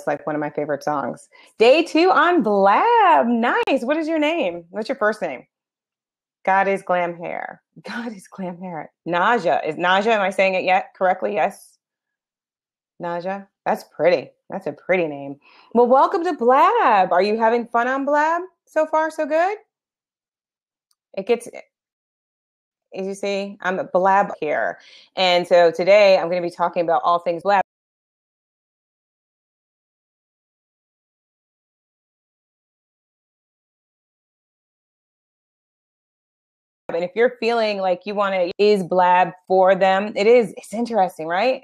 like one of my favorite songs. Day 2 on Blab. Nice. What is your name? What's your first name? God is glam hair. God is glam hair. Naja. Is Naja, am I saying it yet correctly? Yes. Naja. That's pretty. That's a pretty name. Well, welcome to Blab. Are you having fun on Blab? So far, so good? It gets, as you see, I'm a Blab here. And so today I'm going to be talking about all things Blab. And if you're feeling like you want to, is Blab for them? It's interesting, right?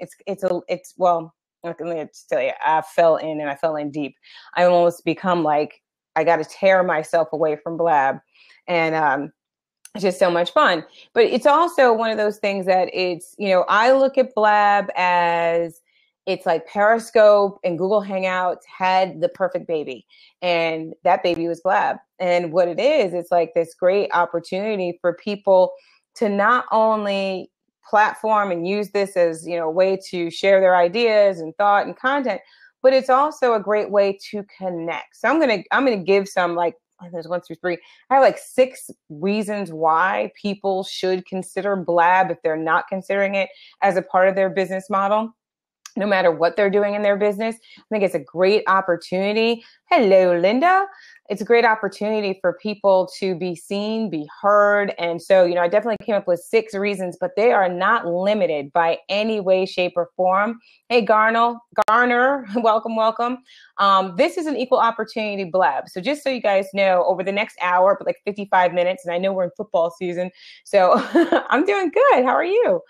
Well, let me just tell you, I fell in deep. I almost become like, I got to tear myself away from Blab. And, it's just so much fun. But it's also one of those things that I look at Blab as it's like Periscope and Google Hangouts had the perfect baby. And that baby was Blab. And what it is, it's like this great opportunity for people to not only platform and use this as, a way to share their ideas and thought and content, but it's also a great way to connect. So I'm gonna give some there's 1 through 3. I have 6 reasons why people should consider Blab if they're not considering it as a part of their business model, no matter what they're doing in their business. I think it's a great opportunity. Hello, Linda. It's a great opportunity for people to be seen, be heard. And so, I definitely came up with 6 reasons, but they are not limited by any way, shape, or form. Hey, Garner, welcome. This is an equal opportunity Blab. So just so you guys know, over the next hour, but 55 minutes, and I know we're in football season, so I'm doing good. How are you?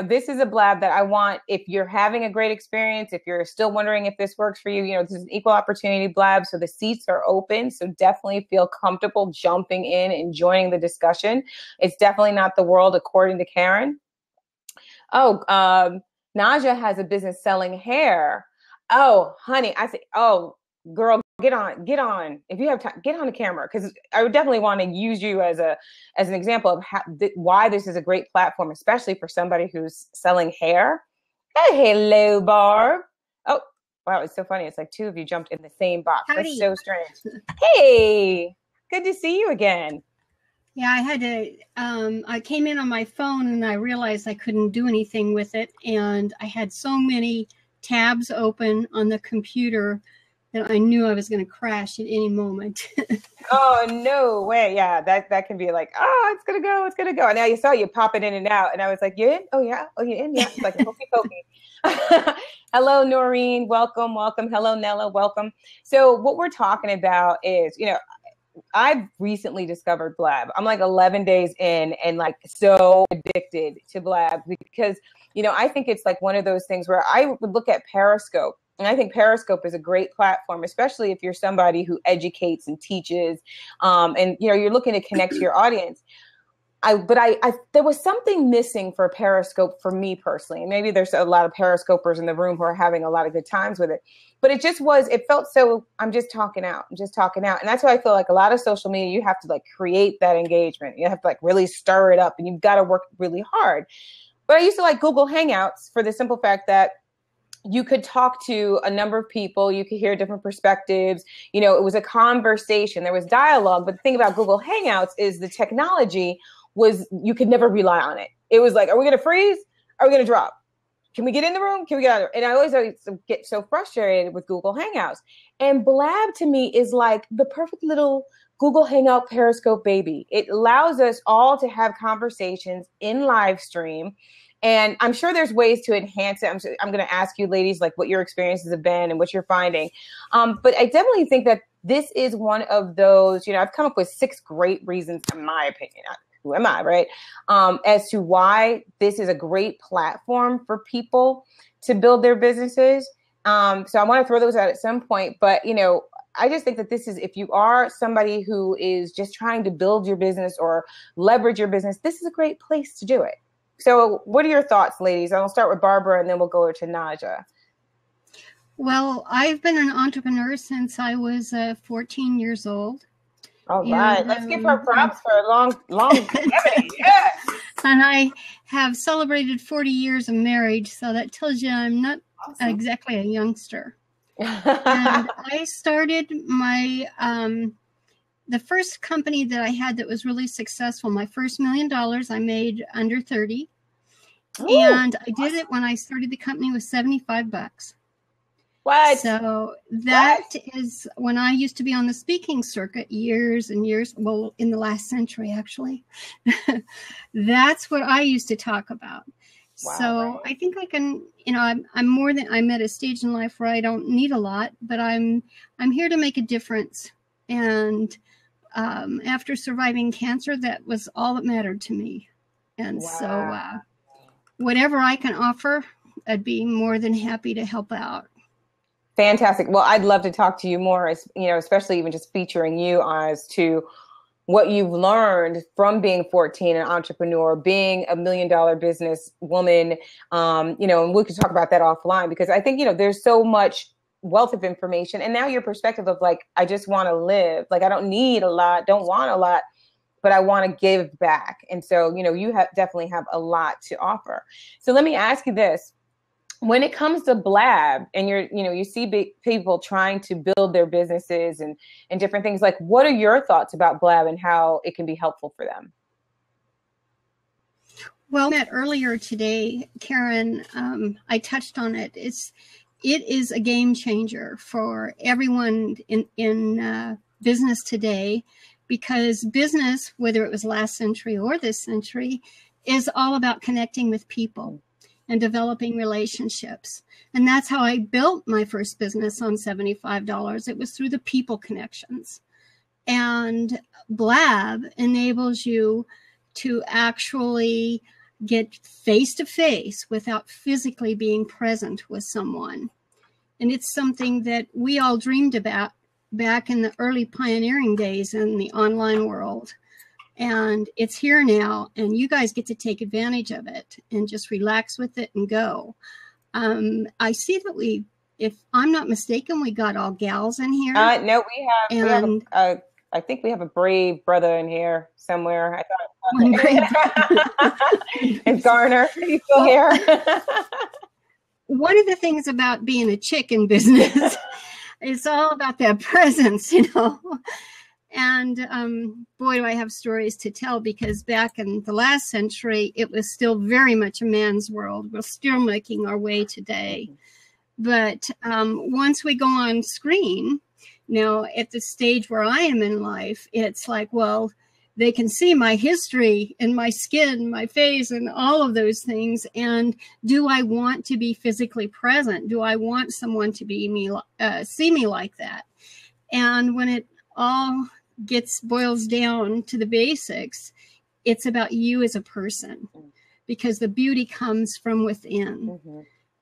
This is a Blab that I want, if you're having a great experience, if you're still wondering if this works for you, this is an equal opportunity Blab. So the seats are open. So definitely feel comfortable jumping in and joining the discussion. It's definitely not the world according to Karen. Oh, Naja has a business selling hair. Oh, honey, I say, oh, girl, get on. If you have time, get on the camera, because I would definitely want to use you as an example of why this is a great platform, especially for somebody who's selling hair. Hey, hello, Barb. Oh, wow, it's so funny. It's like 2 of you jumped in the same box. Howdy. That's so strange. Hey, good to see you again. Yeah, I had to, I came in on my phone and I realized I couldn't do anything with it. And I had so many tabs open on the computer that I knew I was going to crash at any moment. Oh, no way. Yeah, that can be like, it's going to go. And now you saw you popping in and out. And I was like, you in? Oh, yeah. Oh, you in? Yeah. It's like pokey. Hello, Noreen. Welcome. Hello, Nella. Welcome. So what we're talking about is, I've recently discovered Blab. I'm 11 days in and so addicted to Blab because, I think it's one of those things where I would look at Periscope. And I think Periscope is a great platform, especially if you're somebody who educates and teaches, and you're looking to connect to your audience. There was something missing for Periscope for me personally. And maybe there's a lot of Periscopers in the room who are having a lot of good times with it. But it felt so, I'm just talking out. And that's why I feel like a lot of social media, you have to create that engagement. You have to really stir it up, and you've got to work really hard. But I used to like Google Hangouts for the simple fact that you could talk to a number of people. You could hear different perspectives. It was a conversation. There was dialogue. But the thing about Google Hangouts is the technology was you could never rely on it. It was like, are we going to freeze? Are we going to drop? Can we get in the room? Can we get out of there? And I always get so frustrated with Google Hangouts. And Blab to me is like the perfect little Google Hangout Periscope baby. It allows us all to have conversations in live stream. And I'm sure there's ways to enhance it. I'm going to ask you ladies, what your experiences have been and what you're finding. But I definitely think that this is one of those, I've come up with 6 great reasons, in my opinion. Who am I, right? As to why this is a great platform for people to build their businesses. So I want to throw those out at some point. But, I just think that this is, if you are somebody who is just trying to build your business or leverage your business, this is a great place to do it. So what are your thoughts, ladies? I'll start with Barbara and then we'll go over to Naja. Well, I've been an entrepreneur since I was 14 years old. All right. Let's give her props for a long longevity. Yeah. And I have celebrated 40 years of marriage. So that tells you I'm not Awesome. exactly a youngster. And I started my, the first company that I had that was really successful, my first $1 million, I made under 30. Ooh, and I did it when I started the company with $75. what? So that is when I used to be on the speaking circuit years and years, well, in the last century, actually. That's what I used to talk about. Wow, so right. I think I can, I'm at a stage in life where I don't need a lot, but I'm here to make a difference. And after surviving cancer, that was all that mattered to me. And so whatever I can offer, I'd be more than happy to help out. Fantastic. Well, I'd love to talk to you more, especially even just featuring you as to what you've learned from being 14, an entrepreneur, being a $1 million business woman, and we could talk about that offline, because I think, there's so much wealth of information, and now your perspective of like, I just want to live, like, I don't need a lot, don't want a lot, but I want to give back. And so, you definitely have a lot to offer. So let me ask you this. When it comes to Blab, and you see people trying to build their businesses and different things, like, what are your thoughts about Blab and how it can be helpful for them? Well, met earlier today, Karen, I touched on it. It is a game changer for everyone in business today, because business, whether it was last century or this century, is all about connecting with people and developing relationships. And that's how I built my first business on $75. It was through the people connections. And Blab enables you to actually get face to face without physically being present with someone. And it's something that we all dreamed about back in the early pioneering days in the online world. And it's here now, and you guys get to take advantage of it and just relax with it and go. I see that if I'm not mistaken, we got all gals in here. No, I think we have a brave brother in here somewhere. I thought it's Garner. Are you still here? One of the things about being a chick in business, it's all about that presence, And boy, do I have stories to tell, because back in the last century, it was still very much a man's world. We're still making our way today. But once we go on screen, now at the stage where I am in life, it's like, well, they can see my history and my skin, my face, and all of those things. And do I want to be physically present? Do I want someone to see me like that? And when it all boils down to the basics, it's about you as a person, because the beauty comes from within. Mm-hmm.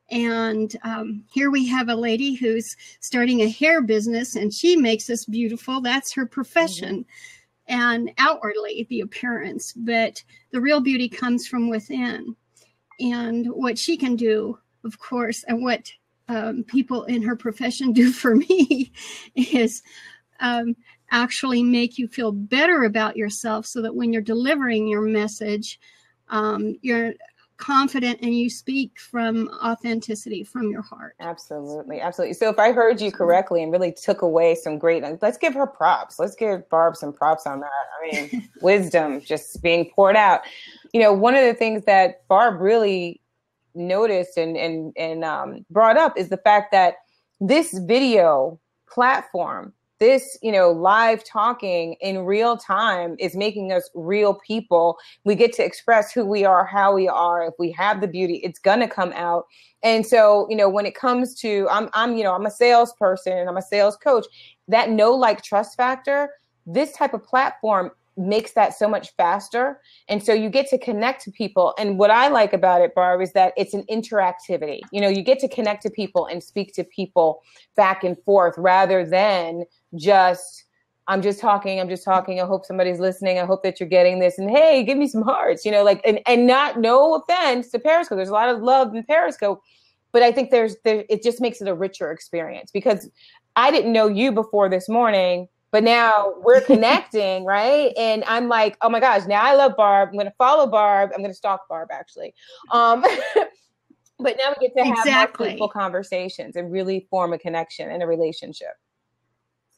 And here we have a lady who's starting a hair business, and she makes us beautiful. That's her profession. Mm-hmm. And outwardly, the appearance, but the real beauty comes from within. And what she can do, of course, and what people in her profession do for me is actually make you feel better about yourself, so that when you're delivering your message, you're confident and you speak from authenticity, from your heart. Absolutely. Absolutely. So if I heard you correctly and really took away some great, let's give her props. Let's give Barb some props on that. I mean, wisdom just being poured out. One of the things that Barb really noticed and brought up is the fact that this video platform, this, live talking in real time, is making us real people. We get to express who we are, how we are. If we have the beauty, it's going to come out. And so, when it comes to, I'm a salesperson and I'm a sales coach, that like, trust factor, this type of platform makes that so much faster. And so you get to connect to people. And what I like about it, Barb, is that it's an interactivity. You get to connect to people and speak to people back and forth, rather than I'm just talking. I hope somebody's listening. I hope that you're getting this. And hey, give me some hearts, and not, no offense to Periscope. There's a lot of love in Periscope, but I think it just makes it a richer experience, because I didn't know you before this morning, but now we're connecting, right? And I'm like, oh my gosh, now I love Barb. I'm going to follow Barb. I'm going to stalk Barb, actually. But now we get to have more fruitful Exactly. conversations and really form a connection and a relationship.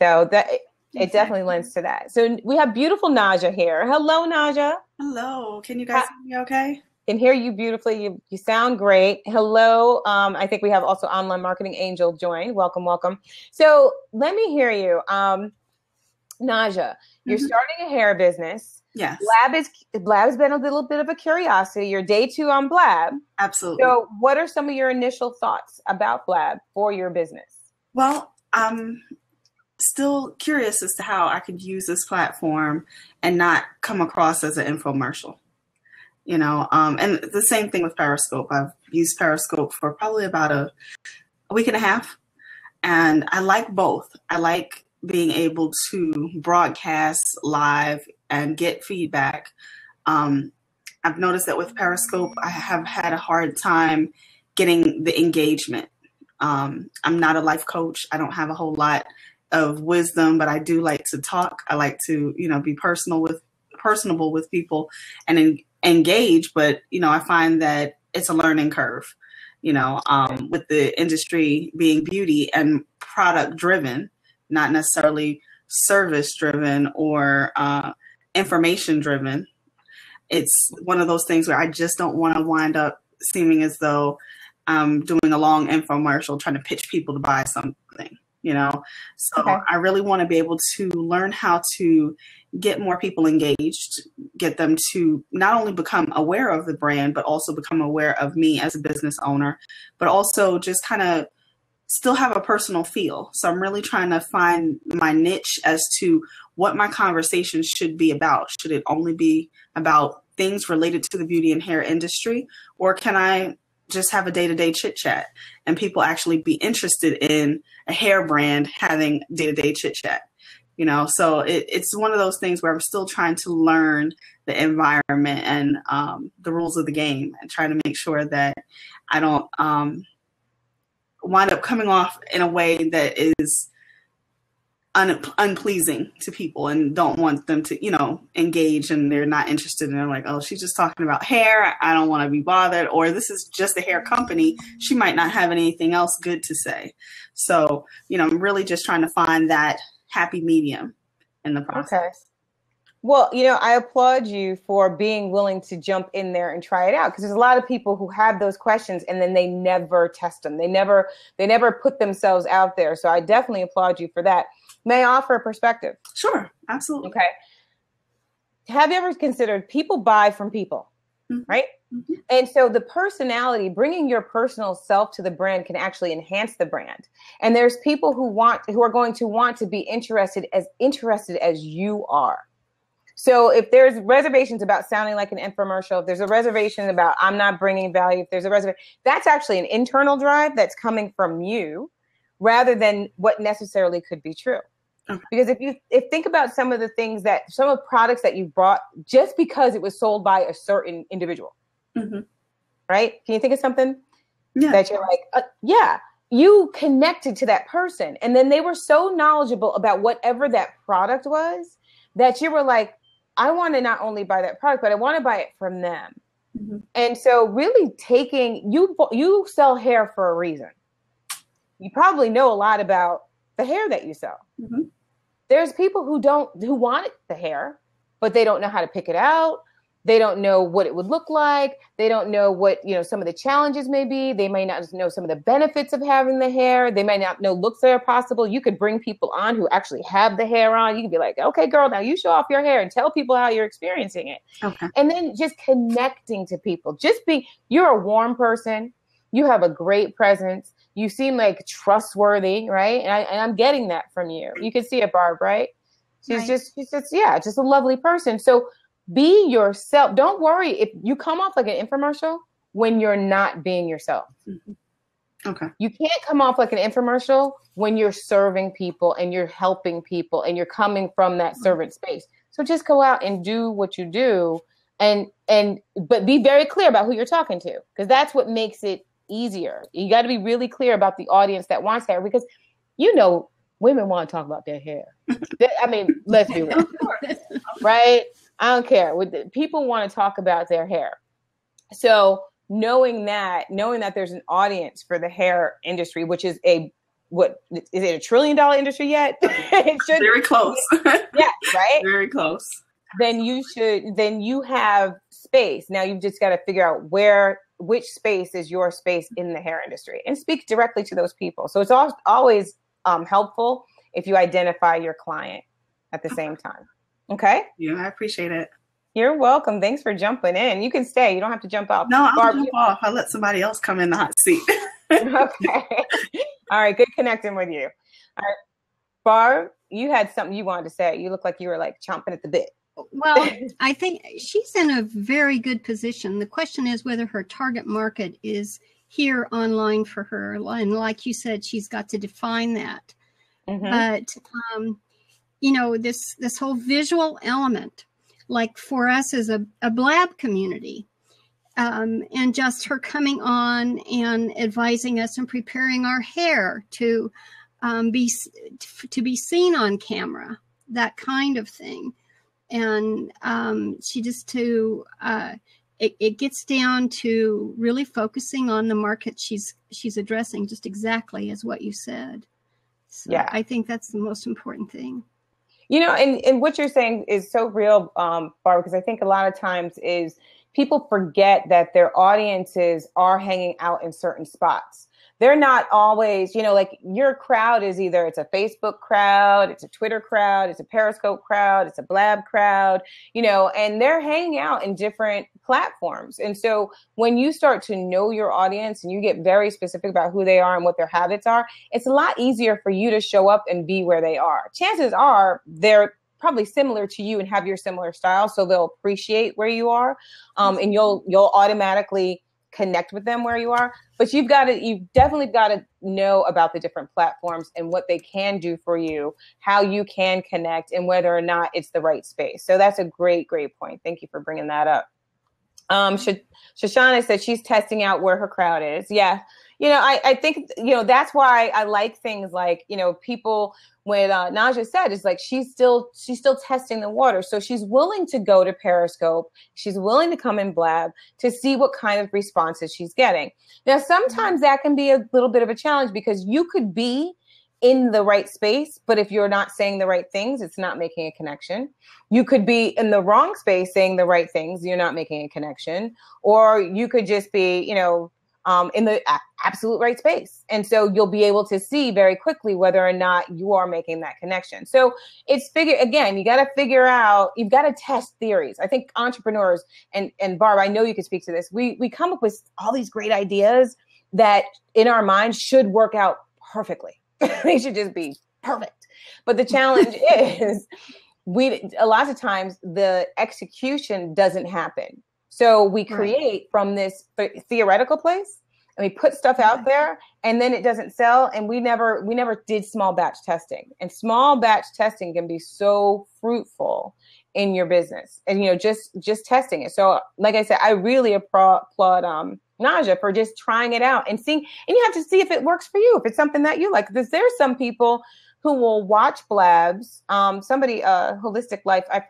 So that it definitely lends to that. So we have beautiful Naja here. Hello, Naja. Hello. Can you guys hear me okay? Can hear you beautifully. You sound great. Hello. I think we have also online marketing angel join. Welcome, welcome. So let me hear you. Naja, you're starting a hair business. Yes. Blab has been a little bit of a curiosity. You're day 2 on Blab. Absolutely. So what are some of your initial thoughts about Blab for your business? Well, I'm still curious as to how I could use this platform and not come across as an infomercial. You know, and the same thing with Periscope. I've used Periscope for probably about a week and a half, and I like both. I like being able to broadcast live and get feedback. I've noticed that with Periscope, I have had a hard time getting the engagement. I'm not a life coach. I don't have a whole lot of wisdom, but I do like to talk. I like to, be personable with people and engage. But, I find that it's a learning curve, with the industry being beauty and product driven, not necessarily service driven or information driven. It's one of those things where I just don't want to wind up seeming as though I'm doing a long infomercial trying to pitch people to buy something, So Okay. I really want to be able to learn how to get more people engaged, get them to not only become aware of the brand, but also become aware of me as a business owner, but also just kind of still have a personal feel. So I'm really trying to find my niche as to what my conversation should be about. Should it only be about things related to the beauty and hair industry, or can I just have a day-to-day chit chat and people actually be interested in a hair brand having day-to-day chit chat? So it's one of those things where I'm still trying to learn the environment and the rules of the game and trying to make sure that I don't wind up coming off in a way that is unpleasing to people and don't want them to, engage, and they're not interested, and they're like, oh, she's just talking about hair. I don't want to be bothered. Or this is just a hair company. She might not have anything else good to say. So, I'm really just trying to find that happy medium in the process. Okay. Well, I applaud you for being willing to jump in there and try it out, because there's a lot of people who have those questions and then they never test them. They never put themselves out there. So I definitely applaud you for that. May I offer a perspective? Sure, absolutely. Okay. Have you ever considered people buy from people, right? Mm-hmm. And so the personality, bringing your personal self to the brand can actually enhance the brand. And there's people who are going to want to be interested as you are. So if there's reservations about sounding like an infomercial, if there's a reservation about I'm not bringing value, if there's a reservation, that's actually an internal drive that's coming from you rather than what necessarily could be true. Okay. Because if think about some of the products that you've brought just because it was sold by a certain individual, right? Can you think of something that you're like, you connected to that person, and then they were so knowledgeable about whatever that product was that you were like, I want to not only buy that product, but I want to buy it from them. Mm-hmm. And so really you sell hair for a reason. You probably know a lot about the hair that you sell. Mm-hmm. There's people who want the hair, but they don't know how to pick it out. They don't know what it would look like. They don't know what, some of the challenges may be. They may not know some of the benefits of having the hair. They may not know looks that are possible. You could bring people on who actually have the hair on. You could be like, okay, girl, now you show off your hair and tell people how you're experiencing it. Okay. And then just connecting to people. You're a warm person. You have a great presence. You seem like trustworthy, right? And I'm getting that from you. You can see it, Barb, right? She's just a lovely person. So be yourself. Don't worry if you come off like an infomercial when you're not being yourself. Mm-hmm. Okay. You can't come off like an infomercial when you're serving people and you're helping people and you're coming from that servant space. So just go out and do what you do but be very clear about who you're talking to, because that's what makes it easier. You got to be really clear about the audience that wants hair, because women want to talk about their hair. I mean, let's be real, right? I don't care. People want to talk about their hair. So knowing that there's an audience for the hair industry, which is what is it, $1 trillion industry yet? It should very close. Yeah, right. Very close. Then you have space. Now you've just got to figure out which space is your space in the hair industry and speak directly to those people. So it's always helpful if you identify your client at the same time. Okay. Yeah, I appreciate it. You're welcome. Thanks for jumping in. You can stay. You don't have to jump off. No, I'll jump off. I'll let somebody else come in the hot seat. Okay. All right. Good connecting with you. All right. Barb, you had something you wanted to say. You look like you were like chomping at the bit. Well, I think she's in a very good position. The question is whether her target market is here online for her. And like you said, she's got to define that. Mm-hmm. But, you know, this whole visual element, like for us as a Blab community, and just her coming on and advising us and preparing our hair to be seen on camera, that kind of thing. And she just it gets down to really focusing on the market she's addressing, just exactly as what you said. So yeah, I think that's the most important thing. You know, and what you're saying is so real, Barbara, because I think a lot of times is people forget that their audiences are hanging out in certain spots. They're not always, you know, like your crowd is either it's a Facebook crowd, it's a Twitter crowd, it's a Periscope crowd, it's a Blab crowd, you know, and they're hanging out in different platforms. And so when you start to know your audience and you get very specific about who they are and what their habits are, it's a lot easier for you to show up and be where they are. Chances are they're probably similar to you and have your similar style, so they'll appreciate where you are, and you'll automatically connect with them where you are. But you've definitely got to know about the different platforms and what they can do for you, how you can connect, and whether or not it's the right space. So that's a great point. Thank you for bringing that up. Shoshana said she's testing out where her crowd is. Yeah. You know, I think, you know, that's why I like things like, you know, people, when Naja said, is like she's still testing the water. So she's willing to go to Periscope. She's willing to come in Blab to see what kind of responses she's getting. Now, sometimes that can be a little bit of a challenge because you could be in the right space, but if you're not saying the right things, it's not making a connection. You could be in the wrong space saying the right things, you're not making a connection. Or you could just be, you know, in the absolute right space. And so you'll be able to see very quickly whether or not you are making that connection. So it's you got to figure out, you've got to test theories. I think entrepreneurs, and Barb, I know you can speak to this. We come up with all these great ideas that in our minds should work out perfectly. They should just be perfect. But the challenge is a lot of times the execution doesn't happen. So we create from this theoretical place and we put stuff out there and then it doesn't sell. And we never did small batch testing, and small batch testing can be so fruitful in your business and, you know, just testing it. So like I said, I really applaud Naja for just trying it out and seeing, and you have to see if it works for you, if it's something that you like, because there's some people who will watch Blabs. Somebody, Holistic Life, I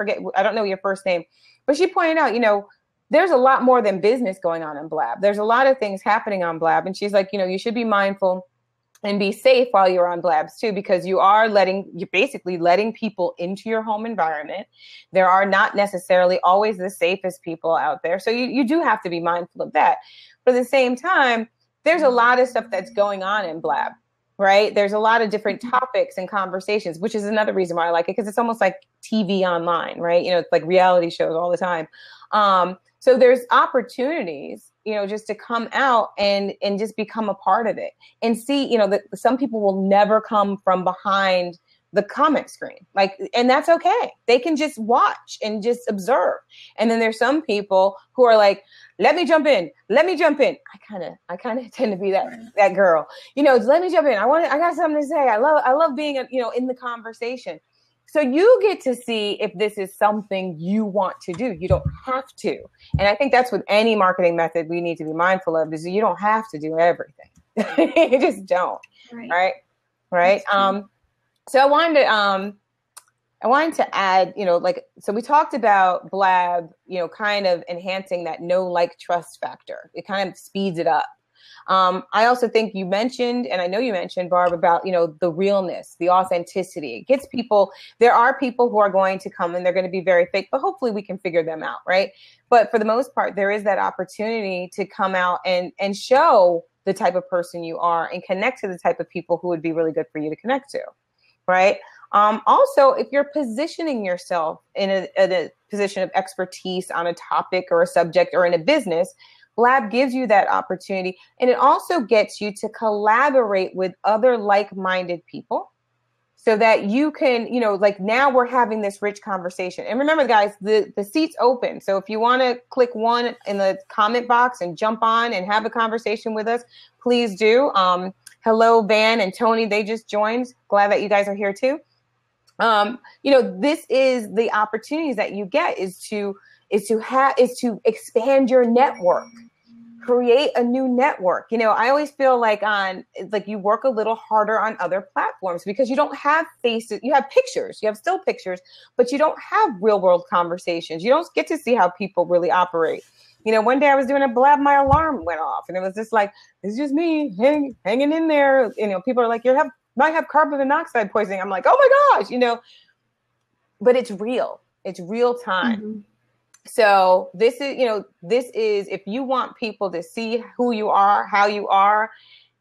don't know your first name, but she pointed out, you know, there's a lot more than business going on in Blab. There's a lot of things happening on Blab. And she's like, you know, you should be mindful and be safe while you're on Blabs too, because you're basically letting people into your home environment. There are not necessarily always the safest people out there. So you do have to be mindful of that. But at the same time, there's a lot of stuff that's going on in Blab, right? There's a lot of different topics and conversations, which is another reason why I like it, because it's almost like TV online, right? You know, it's like reality shows all the time. So there's opportunities, you know, just to come out and just become a part of it and see, you know, that some people will never come from behind the comment screen, and that's okay. They can just watch and just observe. And then there's some people who are like, let me jump in. I kind of tend to be that girl, you know, let me jump in. I got something to say. I love being, you know, in the conversation. So you get to see if this is something you want to do. You don't have to. And I think that's with any marketing method we need to be mindful of, is you don't have to do everything. You just don't. Right. So I wanted to I wanted to add, like, so we talked about Blab, kind of enhancing that know, like, trust factor. It kind of speeds it up. I also think you mentioned, and I know you mentioned, Barb, about, the realness, the authenticity. It gets people, there are people who are going to come and they're going to be very fake, but hopefully we can figure them out, right? But for the most part, there is that opportunity to come out and show the type of person you are and connect to the type of people who would be really good for you to connect to, right? Also, if you're positioning yourself in a position of expertise on a topic or a subject or in a business, Blab gives you that opportunity. And it also gets you to collaborate with other like-minded people so that you can, like, now we're having this rich conversation. And remember, guys, the seat's open. So if you want to click one in the comment box and jump on and have a conversation with us, please do. Hello, Van and Tony. They just joined. Glad that you guys are here too. This is the opportunities that you get is to expand your network, create a new network. I always feel like you work a little harder on other platforms because you don't have faces, you have pictures, you have still pictures, but you don't have real world conversations. You don't get to see how people really operate. One day I was doing a Blab, my alarm went off and it was just like, it's just me hanging in there. People are like, might have carbon monoxide poisoning. I'm like, oh my gosh, but it's real. It's real time. Mm-hmm. So this is, if you want people to see who you are, how you are,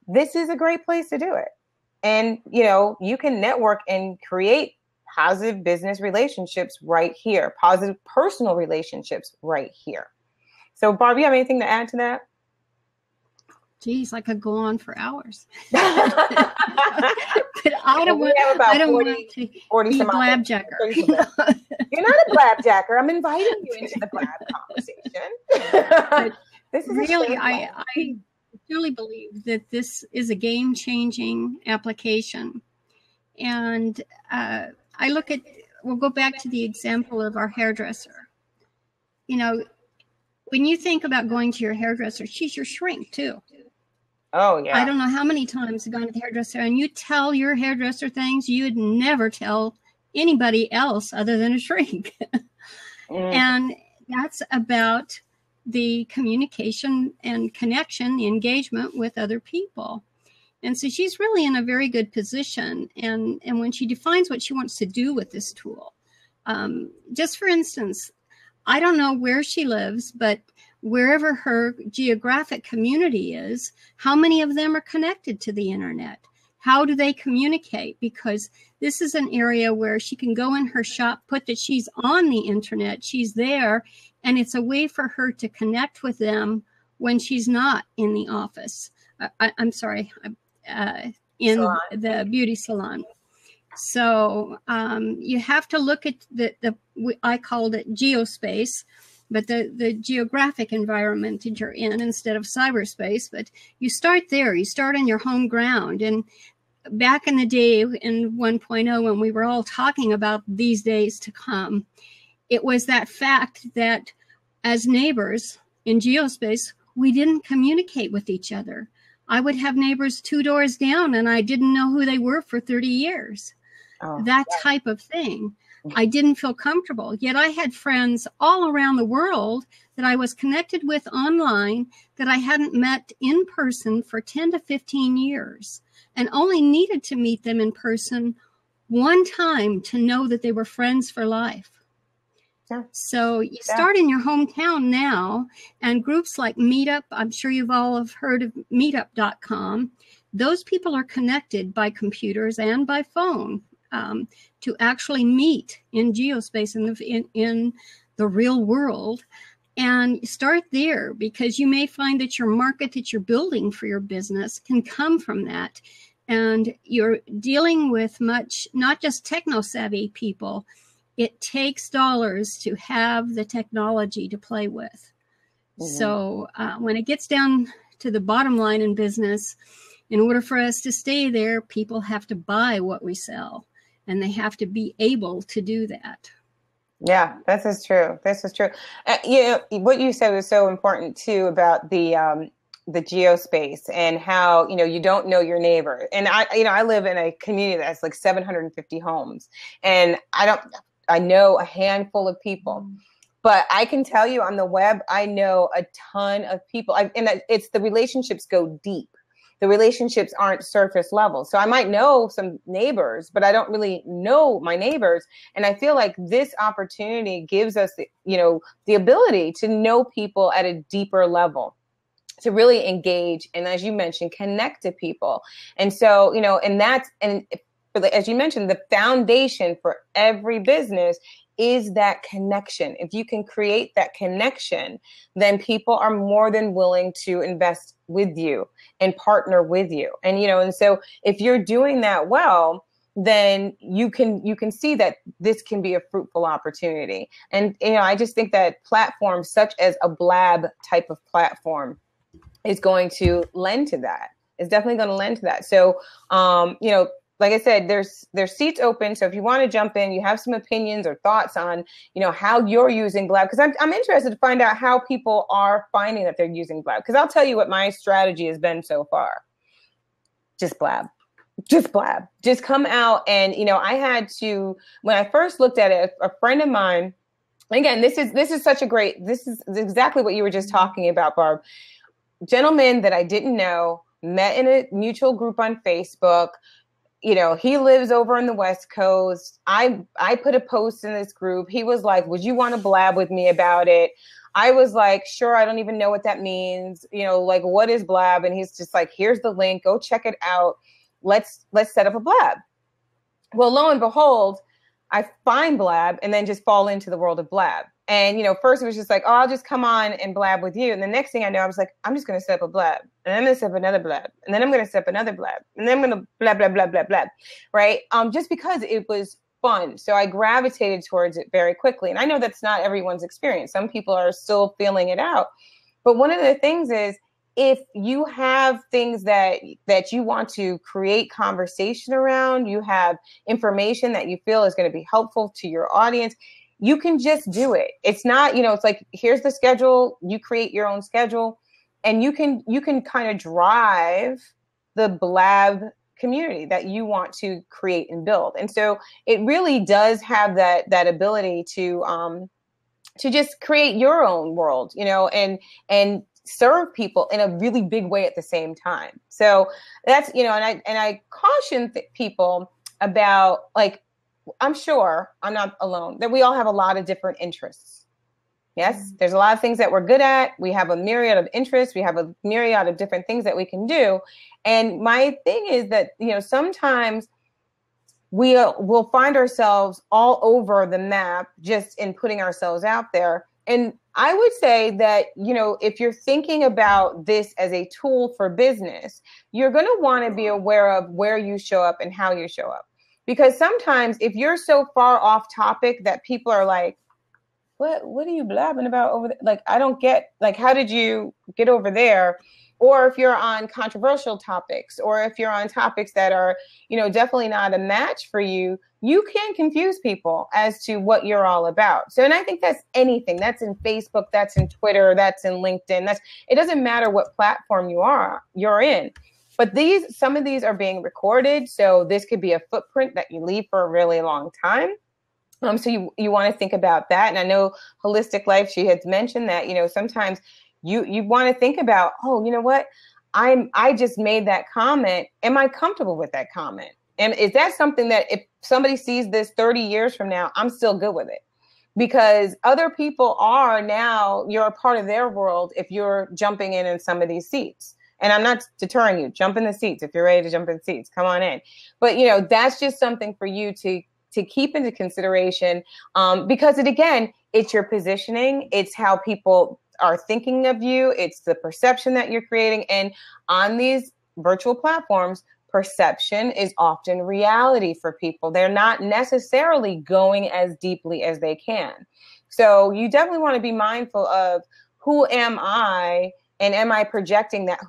this is a great place to do it. And, you can network and create positive business relationships right here, positive personal relationships right here. So Barb, you have anything to add to that? Geez, I could go on for hours. But I don't want to be a blab jacker. You're not a blab jacker. I'm inviting you into the blab conversation. This is really, I truly believe that this is a game-changing application. And we'll go back to the example of our hairdresser. When you think about going to your hairdresser, she's your shrink too. Oh, yeah. I don't know how many times I've gone to the hairdresser and you tell your hairdresser things you'd never tell anybody else other than a shrink. And that's about the communication and connection, the engagement with other people. And so she's really in a very good position. And when she defines what she wants to do with this tool, just for instance, I don't know where she lives, but wherever her geographic community is, how many of them are connected to the internet? How do they communicate? Because this is an area where she can go in her shop, put that she's on the internet, she's there, and it's a way for her to connect with them when she's not in the office. In salon. The beauty salon. So you have to look at I called it geospace, but the geographic environment that you're in instead of cyberspace. But you start there. You start on your home ground. And back in the day in 1.0, when we were all talking about these days to come, it was that fact that as neighbors in geospace, we didn't communicate with each other. I would have neighbors 2 doors down, and I didn't know who they were for 30 years. That type of thing. I didn't feel comfortable. Yet I had friends all around the world that I was connected with online that I hadn't met in person for 10 to 15 years and only needed to meet them in person one time to know that they were friends for life. Yeah. So you start in your hometown now, and groups like Meetup, I'm sure you've all have heard of meetup.com. Those people are connected by computers and by phone to actually meet in geospace in the real world. And start there, because you may find that your market that you're building for your business can come from that. And you're dealing with not just techno-savvy people. It takes dollars to have the technology to play with. Mm-hmm. So when it gets down to the bottom line in business, in order for us to stay there, people have to buy what we sell, and they have to be able to do that. Yeah, this is true. This is true. What you said was so important too about the the geospace and how, you know, you don't know your neighbor. And I live in a community that's like 750 homes, and I know a handful of people. But I can tell you on the web, I know a ton of people. And it's the relationships go deep. The relationships aren't surface level. So I might know some neighbors, but I don't really know my neighbors. And I feel like this opportunity gives us, the ability to know people at a deeper level, to really engage. And as you mentioned, connect to people. And so, as you mentioned, the foundation for every business is that connection. If you can create that connection, then people are more than willing to invest with you and partner with you. And so if you're doing that well, then you can see that this can be a fruitful opportunity. And I just think that platforms such as a Blab type of platform is going to lend to that. It's definitely going to lend to that. So, like I said, there's seats open. So if you want to jump in, you have some opinions or thoughts on, how you're using Blab, because I'm interested to find out how people are finding that they're using Blab. Because I'll tell you what my strategy has been so far. Just Blab. Just come out. And, I had to, when I first looked at it, a friend of mine, again, this is exactly what you were just talking about, Barb. Gentleman that I didn't know, met in a mutual group on Facebook. He lives over on the West Coast. I put a post in this group. He was like, would you want to blab with me about it? I was like, sure. I don't even know what that means. Like, what is Blab? And he's just like, here's the link. Go check it out. Let's set up a Blab. Well, lo and behold, I find Blab and then just fall into the world of Blab. And, first it was just like, oh, I'll just come on and blab with you. And the next thing I know, I was like, I'm just going to set up a Blab. And I'm going to set up another Blab. And then I'm going to set up another Blab. And then I'm going to blah, blah, blah, blah, blah. Right? Just because it was fun. So I gravitated towards it very quickly. And I know that's not everyone's experience. Some people are still feeling it out. But one of the things is, if you have things that you want to create conversation around, you have information that you feel is going to be helpful to your audience, you can just do it. It's not, it's like, here's the schedule. You create your own schedule, and you can kind of drive the Blab community that you want to create and build. And so it really does have that ability to just create your own world, and serve people in a really big way at the same time. So that's, and I caution people about, like, I'm sure I'm not alone, that we all have a lot of different interests. Yes, there's a lot of things that we're good at. We have a myriad of interests. We have a myriad of different things that we can do. And my thing is that, sometimes we'll find ourselves all over the map just in putting ourselves out there. And I would say that, if you're thinking about this as a tool for business, you're going to want to be aware of where you show up and how you show up. Because sometimes if you're so far off topic that people are like, what are you blabbing about over there? Like, I don't get, like, how did you get over there? Or if you're on controversial topics, or if you're on topics that are, definitely not a match for you, you can confuse people as to what you're all about. So, and I think that's anything. That's in Facebook, that's in Twitter, that's in LinkedIn. It doesn't matter what platform you're in. But some of these are being recorded. So this could be a footprint that you leave for a really long time. So you want to think about that. And I know Holistic Life, she had mentioned that, sometimes you want to think about, oh, you know what? I just made that comment. Am I comfortable with that comment? And is that something that if somebody sees this 30 years from now, I'm still good with it? Because other people are now, you're a part of their world if you're jumping in some of these seats. And I'm not deterring you. Jump in the seats. If you're ready to jump in seats, come on in. But, that's just something for you to keep into consideration, because it's your positioning. It's how people are thinking of you. It's the perception that you're creating. And on these virtual platforms, perception is often reality for people. They're not necessarily going as deeply as they can. So you definitely want to be mindful of, who am I? And am I projecting that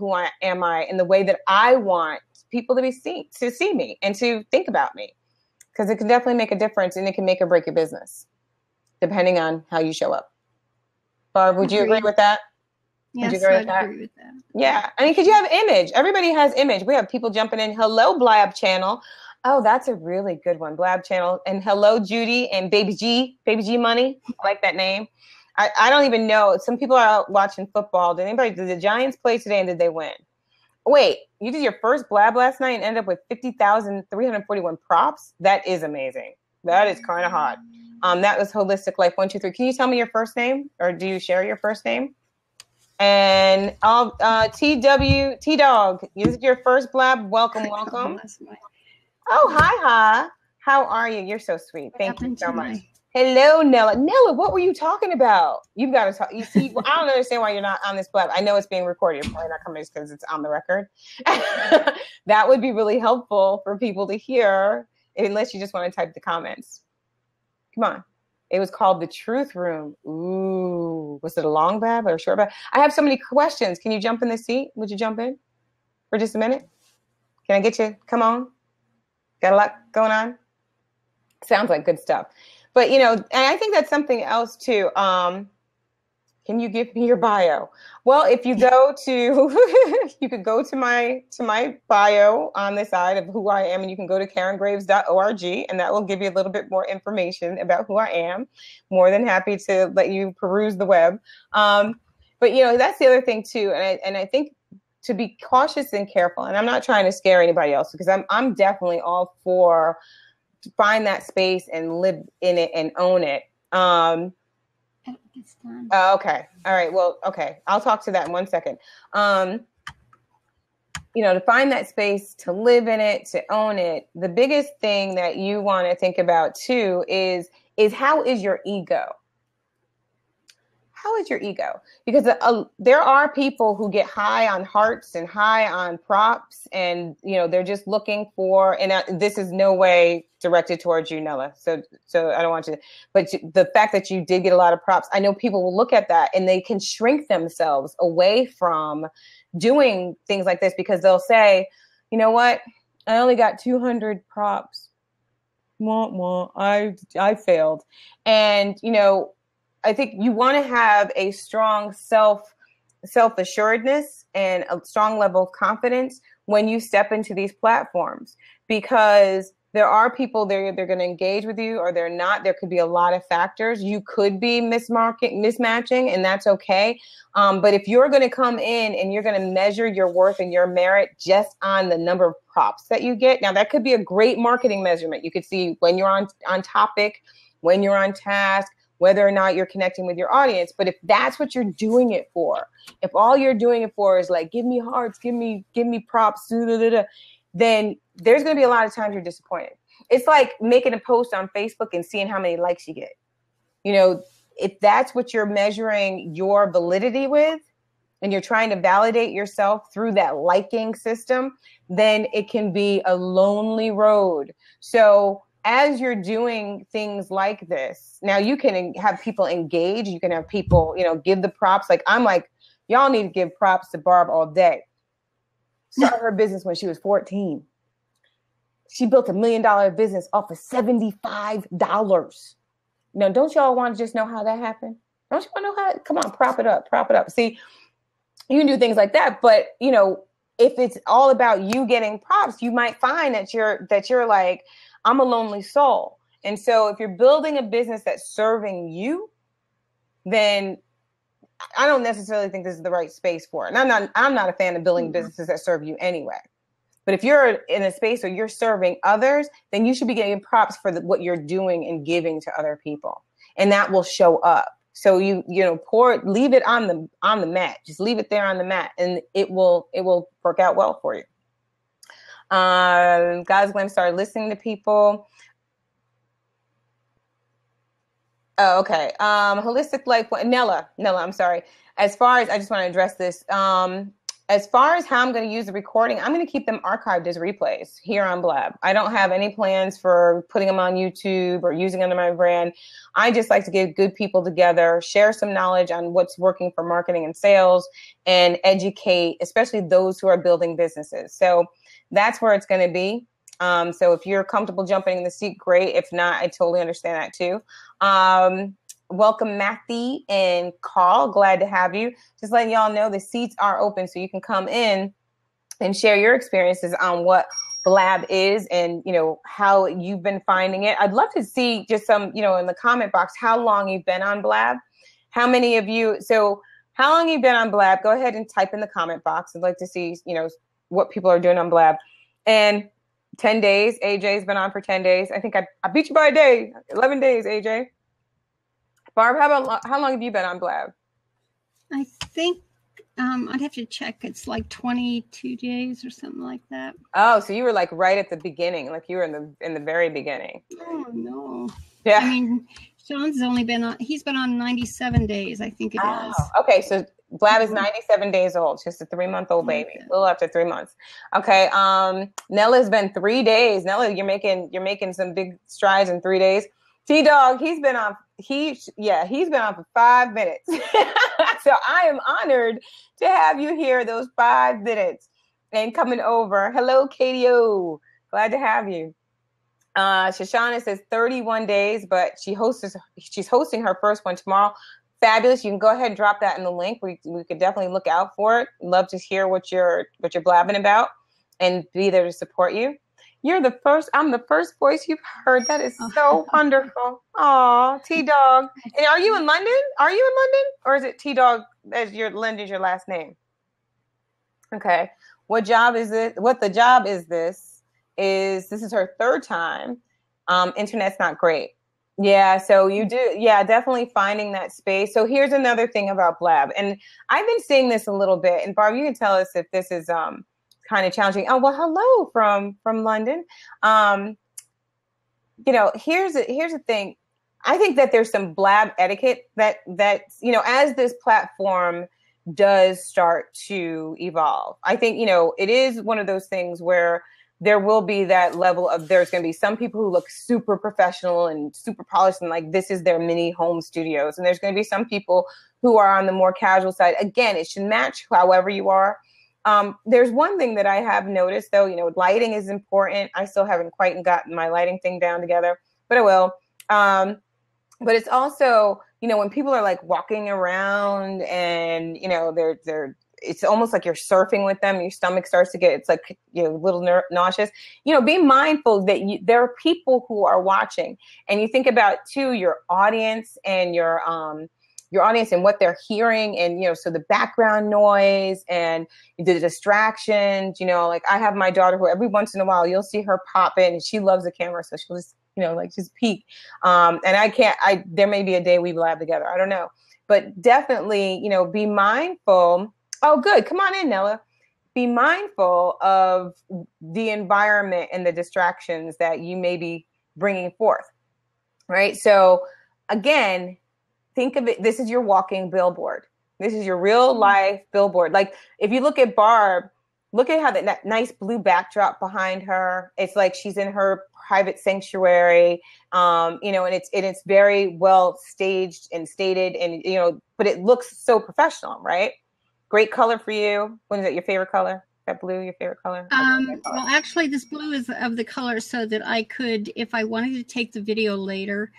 am I in the way that I want people to see me and to think about me? Because it can definitely make a difference, and it can make or break your business, depending on how you show up. Barb, would you agree with that? Would you Yes, agree with I'd that? agree with that. Yeah. I mean, because you have image. Everybody has image. We have people jumping in. Hello, Blab channel. Oh, that's a really good one. Blab channel. And hello, Judy and Baby G Money. I like that name. I don't even know. Some people are out watching football. Did the Giants play today and did they win? Wait, you did your first Blab last night and ended up with 50,341 props? That is amazing. That is kind of hot. That was Holistic Life 123. Can you tell me your first name, or do you share your first name? And T Dog, is it your first Blab? Welcome. Oh, hi. How are you? You're so sweet. Thank you so much. Hello, Nella. Nella, what were you talking about? You've got to talk. You see, I don't understand why you're not on this Blab. I know it's being recorded. You're probably not coming because it's on the record. That would be really helpful for people to hear, unless you just want to type the comments. Come on. It was called the Truth Room. Ooh, was it a long Blab or a short Blab? I have so many questions. Can you jump in the seat? Would you jump in for just a minute? Can I get you? Come on. Got a lot going on? Sounds like good stuff. But, and I think that's something else too. Can you give me your bio? Well, if you go to, you could go to my bio on the side of who I am, and you can go to karengraves.org, and that will give you a little bit more information about who I am. More than happy to let you peruse the web. But, that's the other thing too. And I think to be cautious and careful, and I'm not trying to scare anybody else, because I'm definitely all for find that space and live in it and own it. It's done. Okay. All right. Well, okay. I'll talk to that in 1 second. To find that space, to live in it, to own it, the biggest thing that you want to think about too is how is your ego? How is your ego? Because there are people who get high on hearts and high on props, and they're just looking for. And this is no way directed towards you, Nella. So I don't want you. But the fact that you did get a lot of props, I know people will look at that and they can shrink themselves away from doing things like this, because they'll say, you know what, I only got 200 props. I failed, and I think you want to have a strong self-assuredness and a strong level of confidence when you step into these platforms, because there are people they're going to engage with you or they're not. There could be a lot of factors. You could be mismatching, and that's okay. But if you're going to come in and you're going to measure your worth and your merit just on the number of props that you get, now that could be a great marketing measurement. You could see when you're on topic, when you're on task, whether or not you're connecting with your audience. But if that's what you're doing it for, if all you're doing it for is like, give me hearts, give me props, then there's going to be a lot of times you're disappointed. It's like making a post on Facebook and seeing how many likes you get. If that's what you're measuring your validity with, and you're trying to validate yourself through that liking system, then it can be a lonely road. So as you're doing things like this, now you can have people engage. You can have people, give the props. Like I'm like, y'all need to give props to Barb all day. Started her business when she was 14. She built $1 million business off of $75. Now, don't y'all want to just know how that happened? Don't you want to know how? Come on, prop it up. See, you can do things like that, but if it's all about you getting props, you might find that you're like, I'm a lonely soul. And so if you're building a business that's serving you, then I don't necessarily think this is the right space for it. And I'm not a fan of building businesses that serve you anyway. But if you're in a space where you're serving others, then you should be getting props for what you're doing and giving to other people. And that will show up. So leave it on the mat. Just leave it there on the mat, and it will work out well for you. God's going to start listening to people. Oh, okay. Holistic Life. Nella, I'm sorry. As far as, I just want to address this. As far as how I'm going to use the recording, I'm going to keep them archived as replays here on Blab. I don't have any plans for putting them on YouTube or using under my brand. I just like to get good people together, share some knowledge on what's working for marketing and sales, and educate, especially those who are building businesses. So that's where it's going to be. So if you're comfortable jumping in the seat, great. If not, I totally understand that too. welcome Matthew and Carl. Glad to have you. Just letting y'all know the seats are open so you can come in and share your experiences on what Blab is and, you know, how you've been finding it. I'd love to see just some, you know, in the comment box, how long you've been on Blab. How many of you, so how long you've been on Blab? Go ahead and type in the comment box. I'd like to see, you know, what people are doing on Blab. And 10 days, AJ's been on for 10 days. I think I beat you by a day, 11 days, AJ. Barb, how long have you been on Blab? I think I'd have to check. It's like 22 days or something like that. Oh, so you were like right at the beginning, like you were in the very beginning. Oh no. Yeah. I mean, Sean's only been on. He's been on 97 days, I think it is. Okay, so Blab is 97 days old, just a 3-month-old baby, a little after 3 months. Okay, Nella's been 3 days. Nella, you're making some big strides in 3 days. T-Dog, he's been on for 5 minutes. So I am honored to have you here those 5 minutes and coming over. Hello, KDO. Glad to have you. Shoshana says 31 days, but she's hosting her first one tomorrow. Fabulous. You can go ahead and drop that in the link. We could definitely look out for it. Love to hear what you're blabbing about and be there to support you. I'm the first voice you've heard. That is so wonderful. Aw, T-Dog. And are you in London? Are you in London? Or is it T-Dog as your London's your last name? Okay. What job is it? What the job is this? This is her 3rd time. Internet's not great. Yeah, so you do. Yeah, definitely finding that space. So here's another thing about Blab. And I've been seeing this a little bit. And Barb, you can tell us if this is kind of challenging. Oh, well, hello from London. You know, here's the thing. I think that there's some Blab etiquette that you know, as this platform does start to evolve. I think, you know, it is one of those things where there will be that level of, there's going to be some people who look super professional and super polished and like this is their mini home studios. And there's going to be some people who are on the more casual side. Again, it should match however you are. There's one thing that I have noticed though, you know, lighting is important. I still haven't quite gotten my lighting thing down together, but I will. But it's also, you know, when people are like walking around and, you know, it's almost like you're surfing with them. Your stomach starts to get, it's like, you know, a little nauseous. You know, be mindful that there are people who are watching, and you think about too your audience and your audience and what they're hearing, and you know, so the background noise and the distractions. You know, like I have my daughter who every once in a while you'll see her pop in, and she loves the camera, so she'll just, you know, like just peek. And there may be a day we blab together. I don't know, but definitely, you know, be mindful. Oh, good. Come on in, Nella. Be mindful of the environment and the distractions that you may be bringing forth, right? So again, think of it. This is your walking billboard. This is your real life billboard. Like if you look at Barb, look at how that nice blue backdrop behind her. It's like she's in her private sanctuary, you know, and it's very well staged and stated, and you know, but it looks so professional, right? Great color for you. What is it? Your favorite color? That blue, your favorite color? Well, actually, this blue is of the color so that I could, if I wanted to take the video later,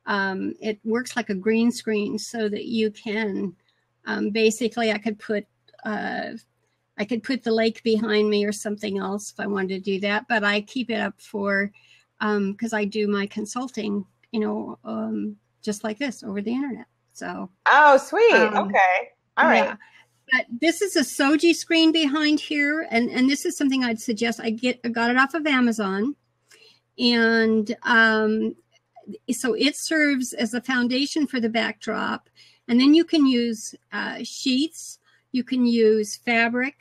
it works like a green screen so that you can, basically, I could put the lake behind me or something else if I wanted to do that. But I keep it up for, because I do my consulting, you know, just like this over the internet. So. Oh, sweet. Okay. All right. Yeah. But this is a Soji screen behind here, and this is something I'd suggest. I got it off of Amazon, and so it serves as a foundation for the backdrop. And then you can use sheets, you can use fabric,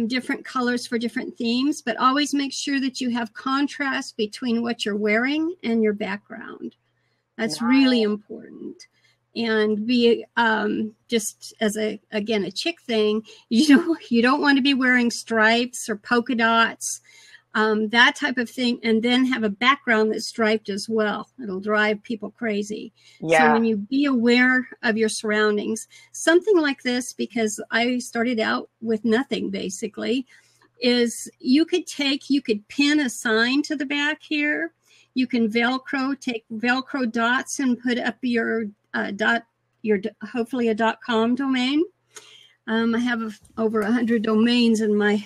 different colors for different themes, but always make sure that you have contrast between what you're wearing and your background. That's really important. And be just as a chick thing, you don't want to be wearing stripes or polka dots, that type of thing, and then have a background that's striped as well. It'll drive people crazy. Yeah. So when you be aware of your surroundings, something like this, because I started out with nothing basically, is you could pin a sign to the back here. You can take Velcro dots and put up your hopefully a .com domain. I have over 100 domains in my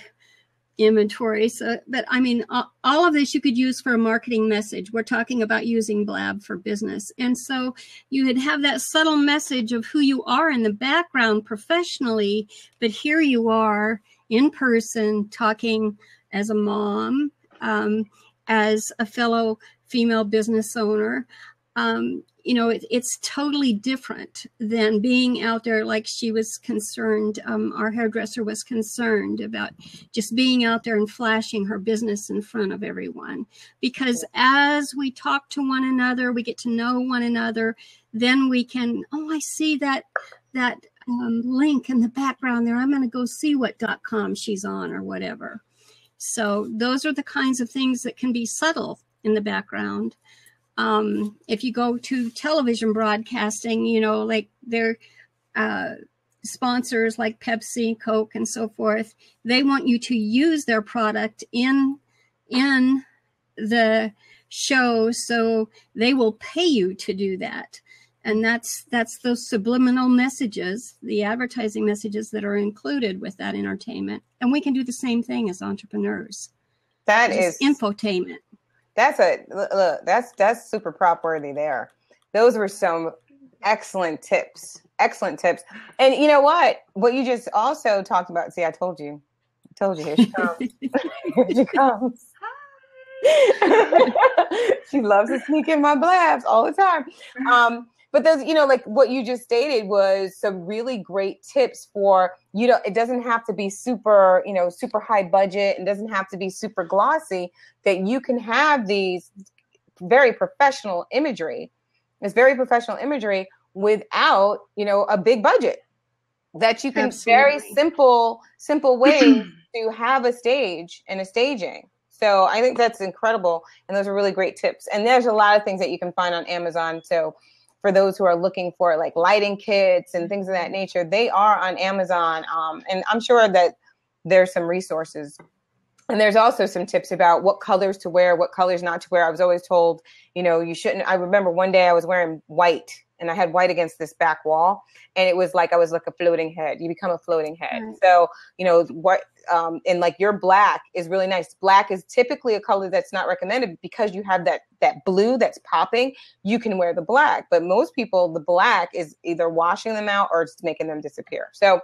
inventory. So, but I mean, all of this you could use for a marketing message. We're talking about using Blab for business. And so you would have that subtle message of who you are in the background professionally, but here you are in person talking as a mom, as a fellow female business owner. You know, it's totally different than being out there like she was concerned. Our hairdresser was concerned about just being out there and flashing her business in front of everyone. Because as we talk to one another, we get to know one another, then we can, oh, I see that link in the background there. I'm going to go see what .com she's on or whatever. So those are the kinds of things that can be subtle in the background. If you go to television broadcasting, you know, like their sponsors like Pepsi, Coke, and so forth, they want you to use their product in the show, so they will pay you to do that. And that's those subliminal messages, the advertising messages that are included with that entertainment. And we can do the same thing as entrepreneurs. That is infotainment. That's super prop worthy there. Those were some excellent tips. Excellent tips. And you know what you just also talked about. See, I told you. Here she comes. Here she comes. She loves to sneak in my blabs all the time. But those, you know, like what you just stated was some really great tips for, you know, it doesn't have to be super, you know, super high budget. It doesn't have to be super glossy, that you can have these very professional imagery, without, you know, a big budget, that you can Absolutely. very simple ways to have a stage and a staging. So I think that's incredible. And those are really great tips. And there's a lot of things that you can find on Amazon. So for those who are looking for like lighting kits and things of that nature, they are on Amazon. And I'm sure that there's some resources. And there's also some tips about what colors to wear, what colors not to wear. I was always told, you know, you shouldn't. I remember one day I was wearing white, and I had white against this back wall, and it was like I was like a floating head. You become a floating head. Right. So, you know, what and like your black is really nice. Black is typically a color that's not recommended because you have that blue that's popping. You can wear the black, but most people, the black is either washing them out or just making them disappear. So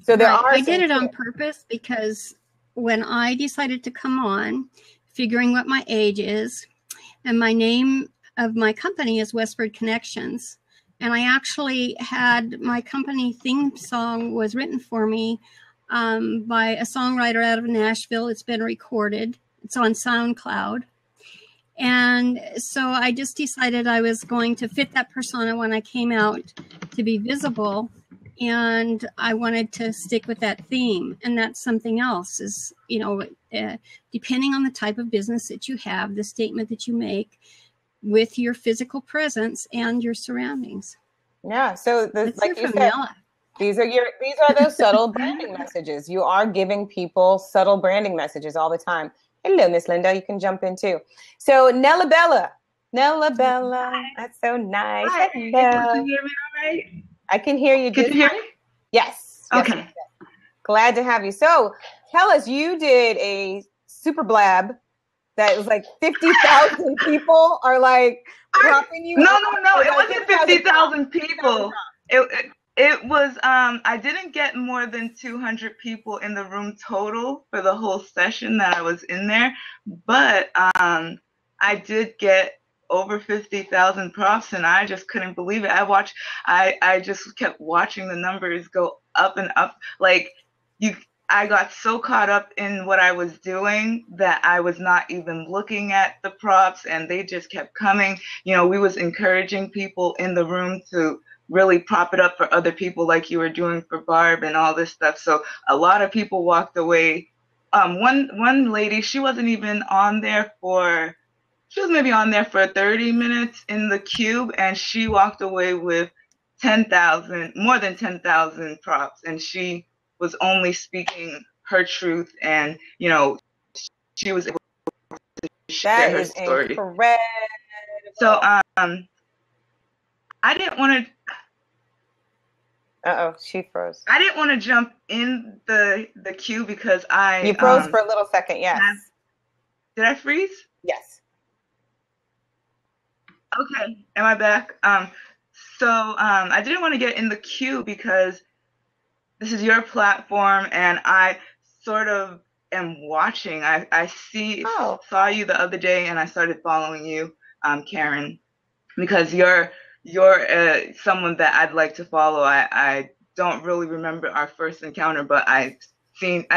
there are. I did it on purpose because when I decided to come on, figuring what my age is, and my name of my company is Westward Connections. And I actually had my company theme song was written for me by a songwriter out of Nashville. It's been recorded. It's on SoundCloud. And so I just decided I was going to fit that persona when I came out to be visible. And I wanted to stick with that theme. And that's something else is, you know, depending on the type of business that you have, the statement that you make with your physical presence and your surroundings. Yeah. So like you said, these are those subtle branding messages. You are giving people subtle branding messages all the time. Hello, Miss Linda. You can jump in too. So Nella Bella, that's so nice. Hi. Can you hear me all right? I can hear you. Can you hear me? Yes. Okay. Yes. Glad to have you. So tell us, you did a super blab that was like 50,000 people are like dropping you. No. It wasn't 50,000 people. It was, I didn't get more than 200 people in the room total for the whole session that I was in there. But I did get over 50,000 props, and I just couldn't believe it. I just kept watching the numbers go up and up. Like I got so caught up in what I was doing that I was not even looking at the props, and they just kept coming. You know, we was encouraging people in the room to really prop it up for other people like you were doing for Barb and all this stuff. So a lot of people walked away. One lady, she wasn't even on there she was maybe on there for 30 minutes in the cube, and she walked away with more than 10,000 props, and she was only speaking her truth, and you know, she was able to share her story. Incredible. So I didn't want to. Uh-oh, she froze. I didn't want to jump in the queue because You froze for a little second, yes. Did I freeze? Yes. Okay, am I back? I didn't want to get in the queue because this is your platform, and I sort of am watching. I saw you the other day, and I started following you, Karen, because you're someone that I'd like to follow. I don't really remember our first encounter, but I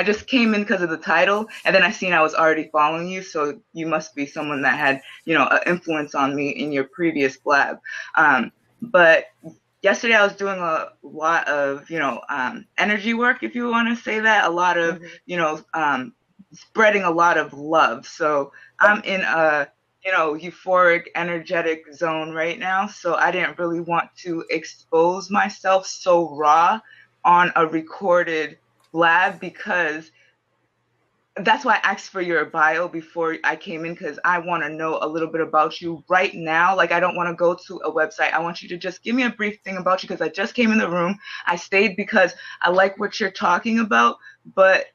just came in because of the title, and then I seen I was already following you, so you must be someone that had, an influence on me in your previous Blab. But yesterday I was doing a lot of, energy work, if you want to say that, a lot of, spreading a lot of love. So I'm in a, euphoric, energetic zone right now. So I didn't really want to expose myself so raw on a recorded Blab, because that's why I asked for your bio before I came in, because I want to know a little bit about you right now. Like, I don't want to go to a website. I want you to just give me a brief thing about you, because I just came in the room. I stayed because I like what you're talking about, but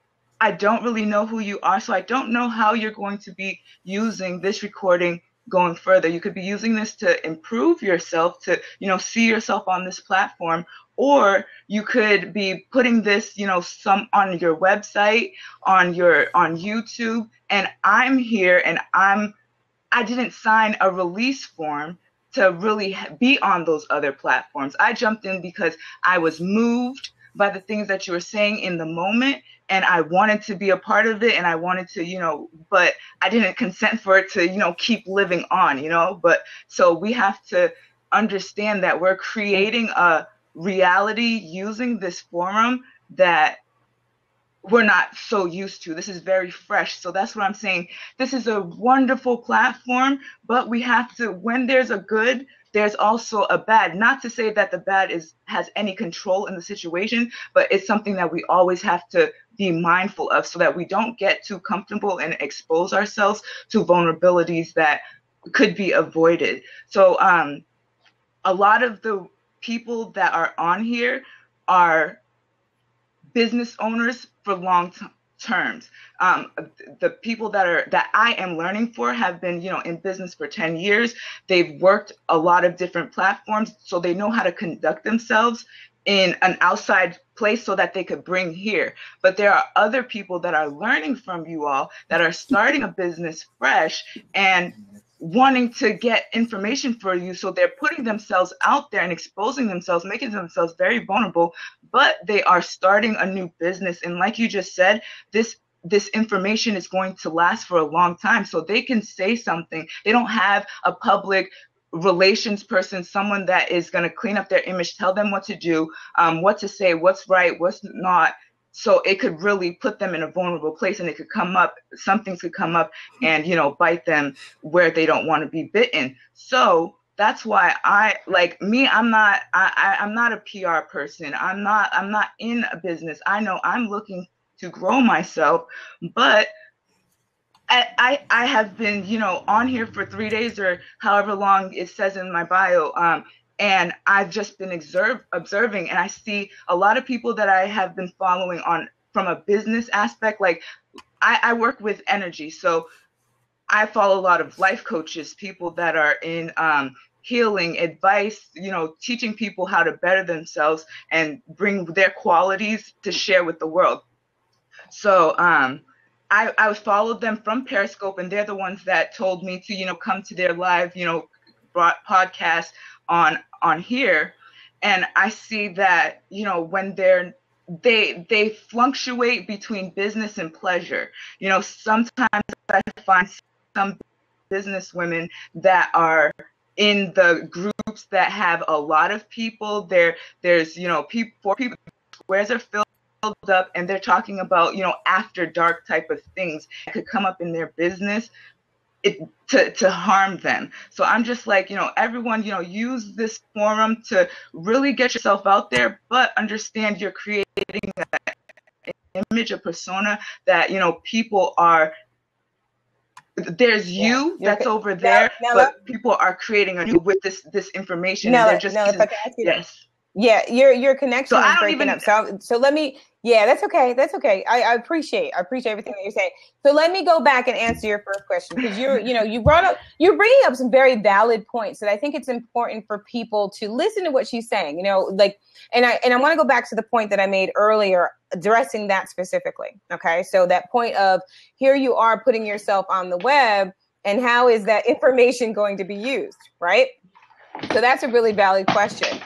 I don't really know who you are. So I don't know how you're going to be using this recording going further. You could be using this to improve yourself, to, see yourself on this platform, or you could be putting this, some on your website, on YouTube. And I'm here, and I didn't sign a release form to really be on those other platforms. I jumped in because I was moved by the things that you were saying in the moment, and I wanted to be a part of it, and I wanted to, but I didn't consent for it to, keep living on, but so we have to understand that we're creating a reality using this forum that we're not so used to. This is very fresh. So that's what I'm saying. This is a wonderful platform, but we have to, when there's a good, there's also a bad. Not to say that the bad has any control in the situation, but it's something that we always have to be mindful of, so that we don't get too comfortable and expose ourselves to vulnerabilities that could be avoided. So a lot of the people that are on here are business owners for long terms. The people that I am learning for have been, in business for 10 years. They've worked a lot of different platforms, so they know how to conduct themselves in an outside place so that they could bring here. But there are other people that are learning from you all, that are starting a business fresh and wanting to get information for you. So they're putting themselves out there and exposing themselves, making themselves very vulnerable, but they are starting a new business. And like you just said, this information is going to last for a long time. So they can say something. They don't have a public relations person, someone that is going to clean up their image, tell them what to do, what to say, what's right, what's not. So it could really put them in a vulnerable place, and it could come up, some things could come up and, bite them where they don't want to be bitten. So that's why I'm not a PR person. I'm not in a business. I know I'm looking to grow myself, but I have been, on here for 3 days or however long it says in my bio. And I've just been observing, and I see a lot of people that I have been following on from a business aspect. Like I work with energy, so I follow a lot of life coaches, people that are in healing, advice, teaching people how to better themselves and bring their qualities to share with the world. So I followed them from Periscope, and they're the ones that told me to, come to their live, podcast on here. And I see that, when they fluctuate between business and pleasure. Sometimes I find some business women that are in the groups that have a lot of people. There's four people, squares are filled up, and they're talking about after dark type of things that could come up in their business to harm them. So I'm just like, everyone, use this forum to really get yourself out there, but understand you're creating an image, a persona that people are there's you that's over there, but people are creating a new with this information. Now, and they're just if I can ask you, yes. Yeah, your connection is breaking up. So let me. Yeah, that's okay. That's okay. I appreciate everything that you're saying. So let me go back and answer your first question, because you're bringing up some very valid points that I think it's important for people to listen to what she's saying. You know, like, and I want to go back to the point that I made earlier, addressing that specifically. Okay, so that point of, here you are putting yourself on the web, and how is that information going to be used, right? So that's a really valid question.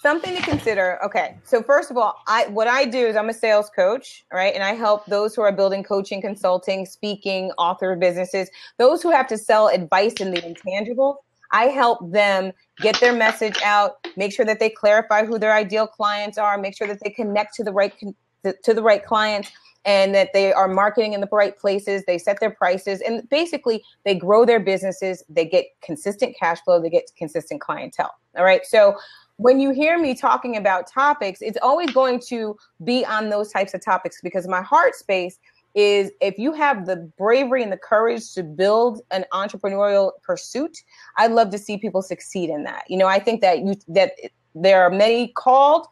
Something to consider. Okay, so first of all, what I do is I'm a sales coach, right? And I help those who are building coaching, consulting, speaking, author businesses, those who have to sell advice in the intangible. I help them get their message out, make sure that they clarify who their ideal clients are, make sure that they connect to the right clients, and that they are marketing in the right places. They set their prices, and basically they grow their businesses. They get consistent cash flow. They get consistent clientele. All right. So when you hear me talking about topics, it's always going to be on those types of topics, because my heart space is, if you have the bravery and the courage to build an entrepreneurial pursuit, I'd love to see people succeed in that. You know, I think that there are many called,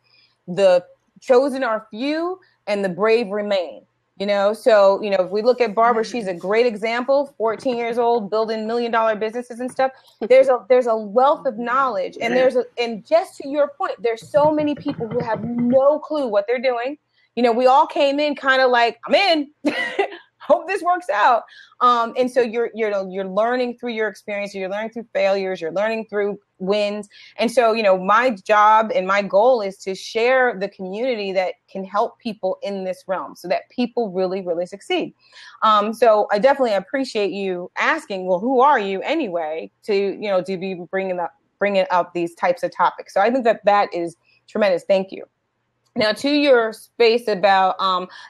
the chosen are few, and the brave remain. You know, so, you know, if we look at Barbara, she's a great example, 14 years old, building $1 million businesses and stuff. There's a wealth of knowledge. And and just to your point, there's so many people who have no clue what they're doing. You know, we all came in kind of like, I'm in, hope this works out. And so you're learning through your experience, you're learning through failures, you're learning through wins. And so, you know, my job and my goal is to share the community that can help people in this realm, so that people really, really succeed. So I definitely appreciate you asking, well, who are you anyway, to be bringing up these types of topics. So I think that is tremendous. Thank you. Now, to your space about,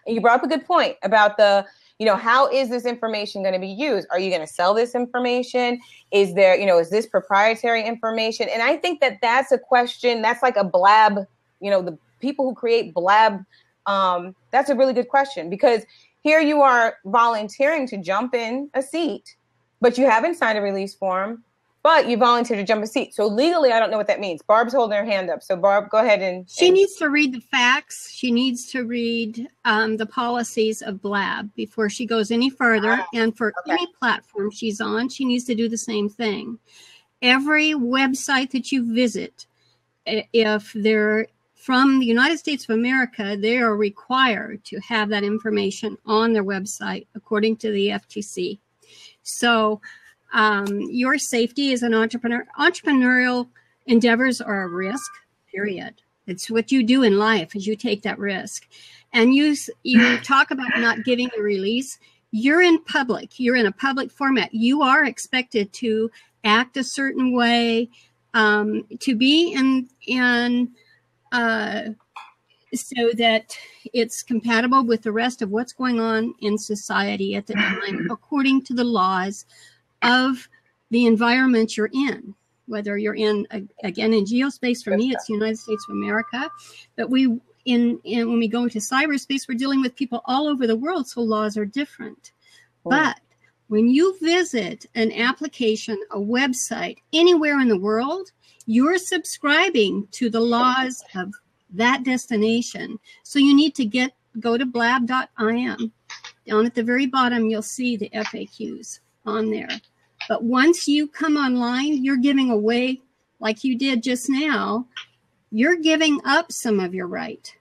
you brought up a good point about how is this information going to be used? Are you going to sell this information? Is this proprietary information? And I think that's a question, that's like a Blab, the people who create Blab, that's a really good question, because here you are volunteering to jump in a seat, but you haven't signed a release form, but you volunteered to jump a seat. So legally, I don't know what that means. Barb's holding her hand up. So Barb, go ahead She needs to read the facts. She needs to read the policies of Blab before she goes any further. And for any platform she's on, she needs to do the same thing. Every website that you visit, if they're from the United States of America, they are required to have that information on their website, according to the FTC. So your safety as an entrepreneurial endeavors are a risk, period. It's what you do in life, is you take that risk. And you talk about not giving a release. You're in public. You're in a public format. You are expected to act a certain way, to be in so that it's compatible with the rest of what's going on in society at the time, according to the laws of the environment you're in, whether you're in, again, in geospace. For me, it's the United States of America, but when we go into cyberspace, we're dealing with people all over the world, so laws are different. But when you visit an application, a website, anywhere in the world, you're subscribing to the laws of that destination. So you need to go to blab.im. Down at the very bottom, you'll see the FAQs on there. But once you come online, you're giving away, like you did just now, you're giving up some of your right.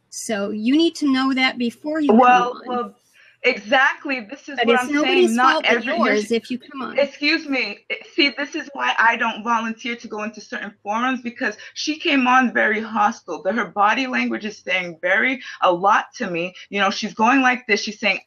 So you need to know that before you come on. Well, exactly. This is what I'm saying. Not yours if you come on. Excuse me. See, this is why I don't volunteer to go into certain forums, because she came on very hostile. Her body language is saying a lot to me. She's going like this. She's saying,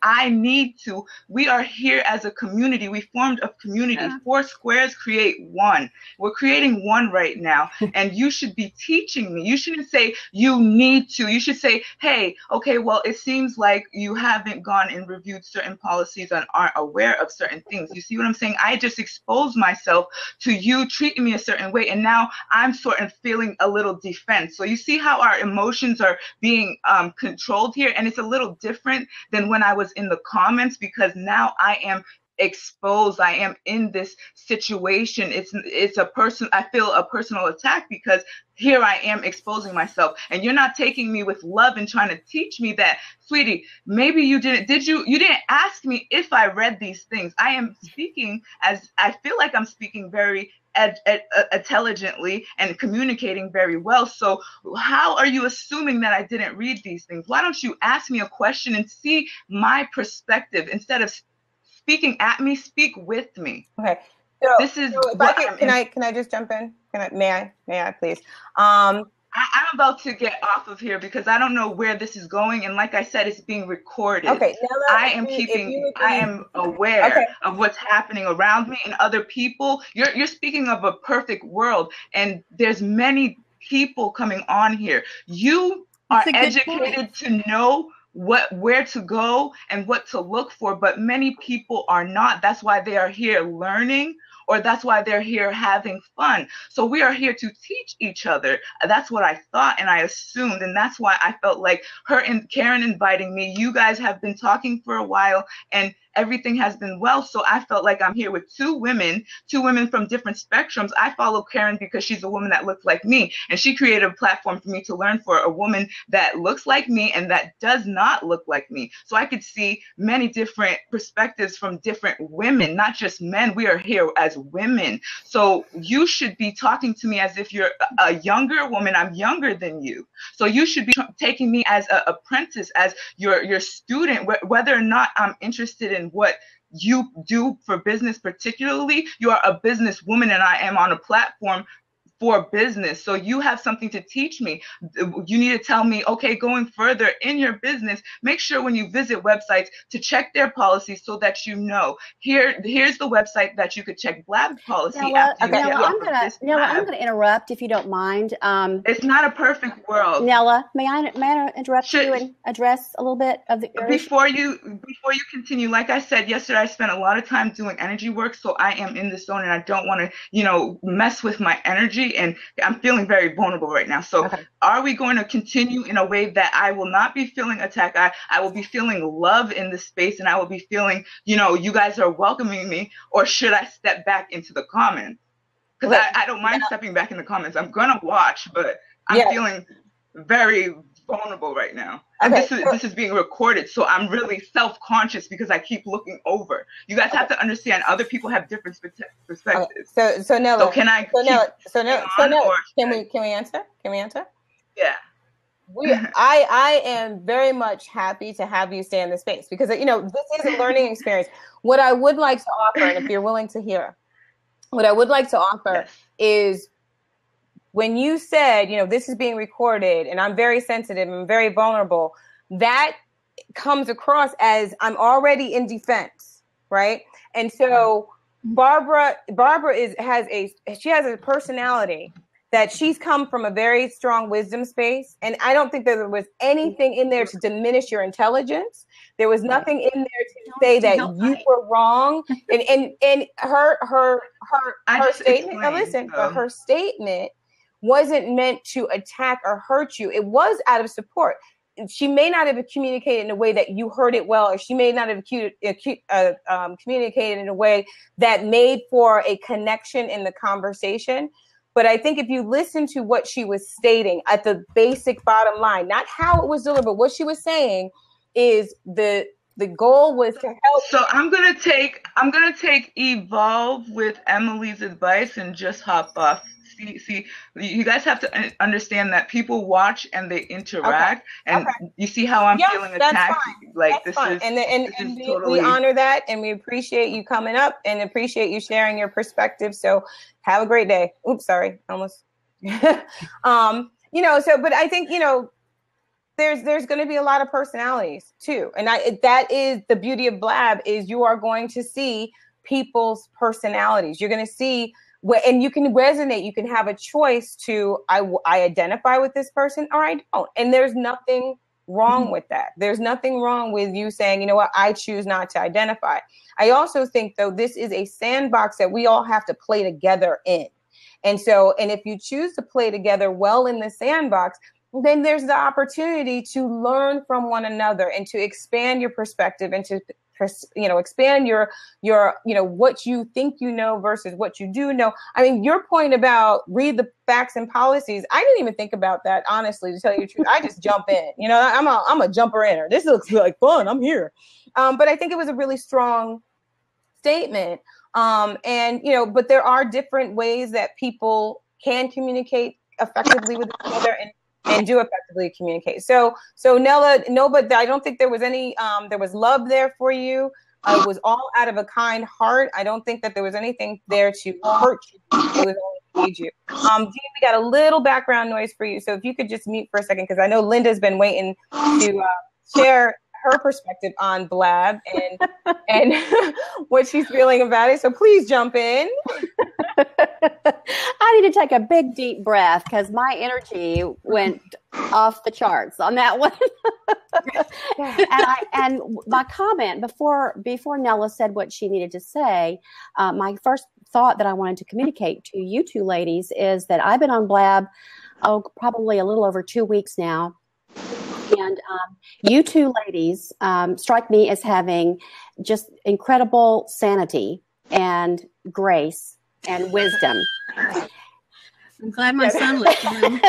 we are here as a community. We formed a community. Yeah. 4 squares create one. We're creating one right now. And you should be teaching me. You shouldn't say you need to. You should say, hey, okay, well, it seems like you haven't gone in reviewed certain policies and aren't aware of certain things. You see what I'm saying? I just exposed myself to you treating me a certain way, and now I'm sort of feeling a little defense. So you see how our emotions are being controlled here, and it's a little different than when I was in the comments, because now I am exposed. I am in this situation. It's a person. I feel a personal attack because here I am exposing myself, and you're not taking me with love and trying to teach me that, sweetie, maybe you didn't. You didn't ask me if I read these things. I am speaking as I feel like I'm speaking very intelligently and communicating very well. So how are you assuming that I didn't read these things? Why don't you ask me a question and see my perspective instead of speaking at me? Speak with me. Okay. So this is so if I can I just jump in? May I please? I'm about to get off of here because I don't know where this is going, and like I said, it's being recorded. Okay. I am aware of what's happening around me and other people. You're speaking of a perfect world, and there's many people coming on here. You are educated to know where to go and what to look for, but many people are not. That's why they are here learning, or that's why they're here having fun. So we are here to teach each other. That's what I thought and I assumed, and that's why I felt like her and Karen inviting me. You guys have been talking for a while, and everything has been well. So I felt like I'm here with two women from different spectrums. I follow Karen because she's a woman that looks like me, and she created a platform for me to learn for a woman that looks like me and that does not look like me. So I could see many different perspectives from different women, not just men. We are here as women. So you should be talking to me as if you're a younger woman. I'm younger than you. So you should be taking me as an apprentice, as your student, whether or not I'm interested in what you do for business. Particularly, you are a businesswoman and I am on a platform for business. So you have something to teach me. You need to tell me, okay, going further in your business, make sure when you visit websites to check their policies so that you know, here's the website that you could check Blab's policy. Nella, I'm gonna interrupt if you don't mind. It's not a perfect world. Nella, may I interrupt you and address a little bit of the before you continue? Like I said yesterday, I spent a lot of time doing energy work, so I am in the zone and I don't want to, mess with my energy. And I'm feeling very vulnerable right now. So are we going to continue in a way that I will not be feeling attacked? I will be feeling love in this space, and I will be feeling, you guys are welcoming me, or should I step back into the comments? Because I don't mind stepping back in the comments. I'm going to watch, but I'm feeling very vulnerable right now. And this is being recorded, so I'm really self-conscious because I keep looking over. You guys have to understand, other people have different perspectives. So Nella, so can I can we answer? Can we answer? Yeah. I am very much happy to have you stay in this space because this is a learning experience. What I would like to offer, and if you're willing to hear, what I would like to offer is, when you said, this is being recorded and I'm very sensitive, I'm very vulnerable, that comes across as I'm already in defense, right? And so Barbara has a personality that she's come from a very strong wisdom space. And I don't think that there was anything in there to diminish your intelligence. There was nothing in there to say that you were wrong. And her statement, but her statement wasn't meant to attack or hurt you. It was out of support. She may not have communicated in a way that you heard it well, or she may not have communicated in a way that made for a connection in the conversation. But I think if you listen to what she was stating at the basic bottom line, not how it was delivered, but what she was saying is the goal was to help. So I'm gonna take Evolve with Emily's advice and just hop off. See, you guys have to understand that people watch and they interact, and you see how I'm feeling attacked. Like this is, and we honor that, and we appreciate you coming up and appreciate you sharing your perspective. So have a great day. Oops, sorry, almost. But I think there's going to be a lot of personalities too, and that is the beauty of Blab, is you are going to see people's personalities. You're going to see. And you can resonate. You can have a choice to, I identify with this person or I don't. And there's nothing wrong with that. There's nothing wrong with you saying, you know what, I choose not to identify. I also think, though, this is a sandbox that we all have to play together in. And if you choose to play together well in the sandbox, then there's the opportunity to learn from one another and to expand your perspective and to, expand your, what you think you know versus what you do know. I mean, your point about read the facts and policies, I didn't even think about that, honestly, to tell you the truth. I just jump in, I'm a jumper inner. This looks like fun. I'm here. But I think it was a really strong statement. But there are different ways that people can communicate effectively with each other and do effectively communicate. So Nella, no, but I don't think there was any, there was love there for you. It was all out of a kind heart. I don't think that there was anything there to hurt you. It was only to aid you. Dean, we got a little background noise for you. So if you could just mute for a second, because I know Linda's been waiting to share her perspective on Blab and what she's feeling about it. So please jump in. I need to take a big deep breath because my energy went off the charts on that one. and my comment before Nella said what she needed to say, my first thought that I wanted to communicate to you two ladies is that I've been on Blab probably a little over 2 weeks now. And you two ladies strike me as having just incredible sanity and grace and wisdom. I'm glad my son left the room.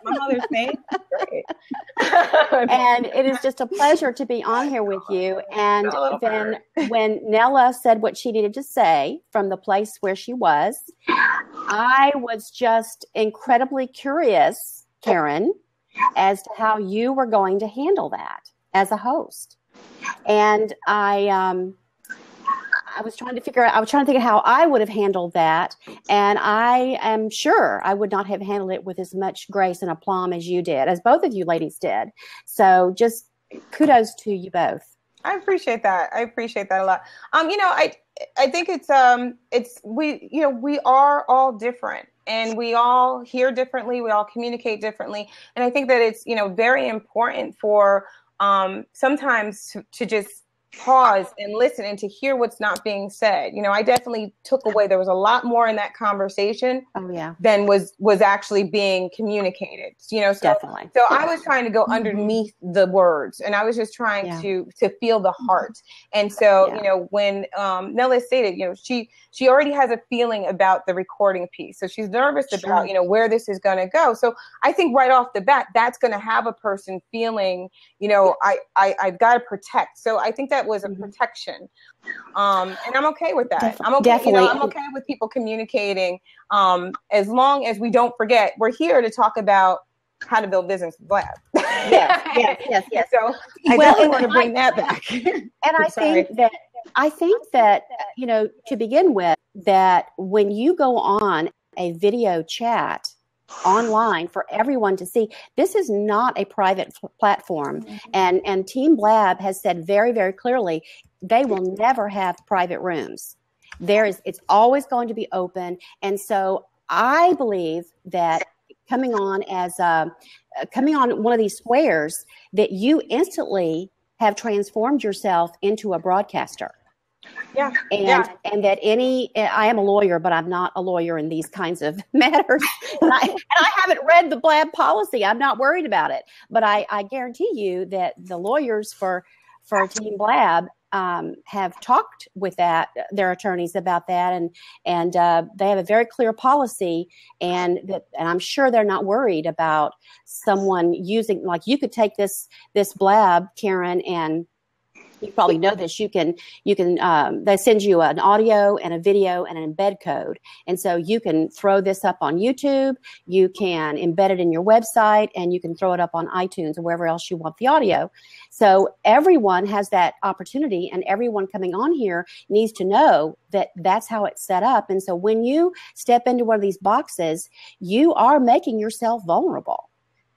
My mother's name. Great. And it is just a pleasure to be on here with you. And then when Nella said what she needed to say from the place where she was, I was just incredibly curious, Karen, as to how you were going to handle that as a host. And I was trying to think of how I would have handled that. And I am sure I would not have handled it with as much grace and aplomb as you did, as both of you ladies did. So just kudos to you both. I appreciate that. I appreciate that a lot. I think we are all different. And we all hear differently. We all communicate differently. And I think that it's, very important for sometimes to just pause and listen and to hear what's not being said. I definitely took away, there was a lot more in that conversation than was actually being communicated. Definitely. So I was trying to go underneath the words, and I was just trying to feel the heart. And so, when Nella stated, she already has a feeling about the recording piece. So she's nervous about, where this is going to go. So I think right off the bat, that's going to have a person feeling, I've got to protect. So I think that was a protection. And I'm okay with that. I'm okay. Definitely. I'm okay with people communicating. As long as we don't forget, we're here to talk about how to build business with Blab. Yes. So I definitely want to bring that back. And I think that, to begin with, that when you go on a video chat online for everyone to see, this is not a private platform. And Team Blab has said very, very clearly, they will never have private rooms. It's always going to be open. And so I believe that coming on one of these squares, that you instantly have transformed yourself into a broadcaster. Yeah. And that I am a lawyer, but I'm not a lawyer in these kinds of matters. and I haven't read the Blab policy. I'm not worried about it. But I guarantee you that the lawyers for Team Blab have talked with their attorneys about that, and they have a very clear policy, and I'm sure they're not worried about someone using, like, you could take this Blab, Karen, and you probably know this. You can. They send you an audio and a video and an embed code, and so you can throw this up on YouTube. You can embed it in your website, and you can throw it up on iTunes or wherever else you want the audio. So everyone has that opportunity, and everyone coming on here needs to know that that's how it's set up. And so when you step into one of these boxes, you are making yourself vulnerable.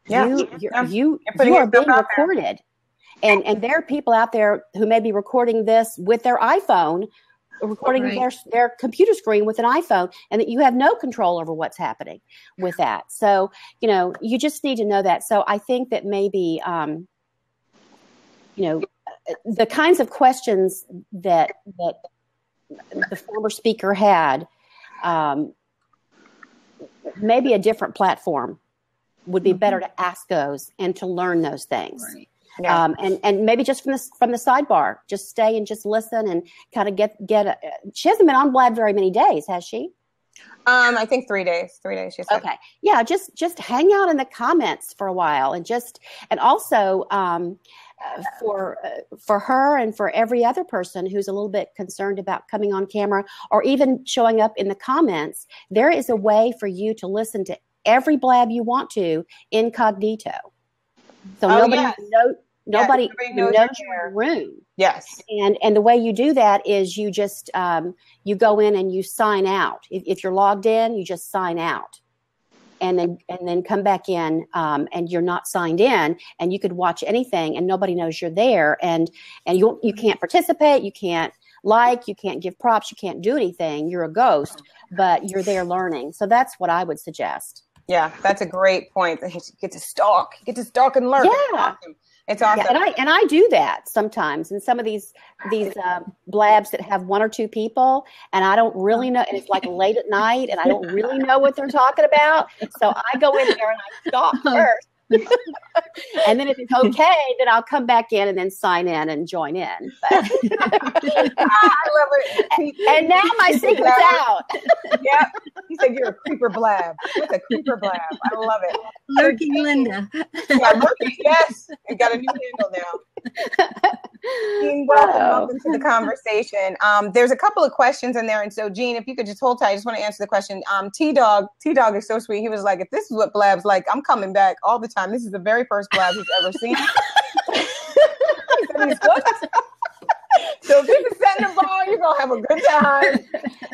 You are being recorded. And there are people out there who may be recording this with their iPhone recording Right. their computer screen with an iPhone, and that you have no control over what's happening with that. So, you just need to know that. So I think that maybe, the kinds of questions that the former speaker had, maybe a different platform would be better to ask those and to learn those things. Right. Yeah. And maybe just from the sidebar, just stay and just listen and kind of get she hasn't been on Blab very many days, has she? I think 3 days. 3 days, she said. Okay. Yeah, just hang out in the comments for a while, and also for her and for every other person who's a little bit concerned about coming on camera or even showing up in the comments, there is a way for you to listen to every Blab you want to incognito. So nobody knows your room. Yes. And the way you do that is you just you go in and you sign out. If you're logged in, you just sign out, and then come back in, and you're not signed in, and you could watch anything, and nobody knows you're there, and you can't participate, you can't you can't give props, you can't do anything. You're a ghost, but you're there learning. So that's what I would suggest. Yeah, that's a great point. You get to stalk. You get to stalk and learn. Yeah. It's awesome. Yeah, and I do that sometimes in some of these blabs that have one or two people, and I don't really know, and it's like late at night, and I don't really know what they're talking about. So I go in there and I stalk first. And then if it's okay, then I'll come back in and then sign in and join in. But I love it. And now my secret's out. Yeah. He said you're a creeper blab. What's a creeper blab? I love it. Lurking Linda. Yeah, lurking, yes. You got a new handle now. Jean, welcome to the conversation. There's a couple of questions in there, and so Jean, if you could just hold tight, I just want to answer the question. T-Dog is so sweet. He was like, if this is what Blab's like, I'm coming back all the time. This is the very first Blab he's ever seen. He said he's hooked. So if you're setting the ball, you're gonna have a good time.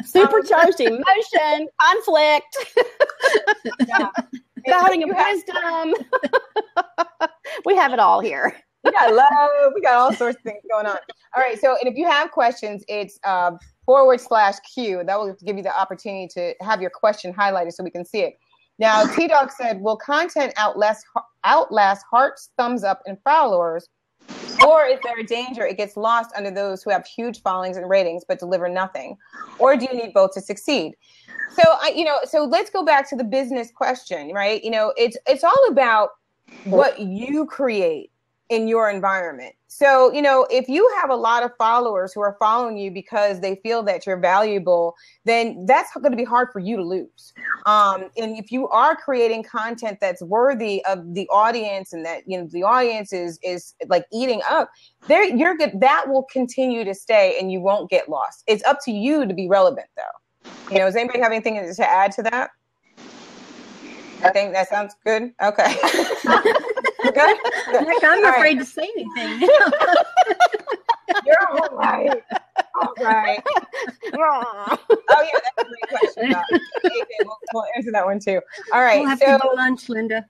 Supercharged emotion, conflict, spouting of wisdom. We have it all here. We got love. We got all sorts of things going on. All right. So, and if you have questions, it's /Q. That will give you the opportunity to have your question highlighted so we can see it. Now, T-Dog said, will content outlast hearts, thumbs up, and followers? Or is there a danger it gets lost under those who have huge followings and ratings but deliver nothing? Or do you need both to succeed? So, so let's go back to the business question, right? It's all about what you create in your environment. So, if you have a lot of followers who are following you because they feel that you're valuable, then that's going to be hard for you to lose. And if you are creating content that's worthy of the audience and that, the audience is like eating up, you're good. That will continue to stay and you won't get lost. It's up to you to be relevant though. Does anybody have anything to add to that? I think that sounds good. Okay. Good? Heck, I'm afraid to say anything. You're all right. All right. Oh, yeah, that's a great question. We'll answer that one too. All right. We'll have to go lunch, Linda.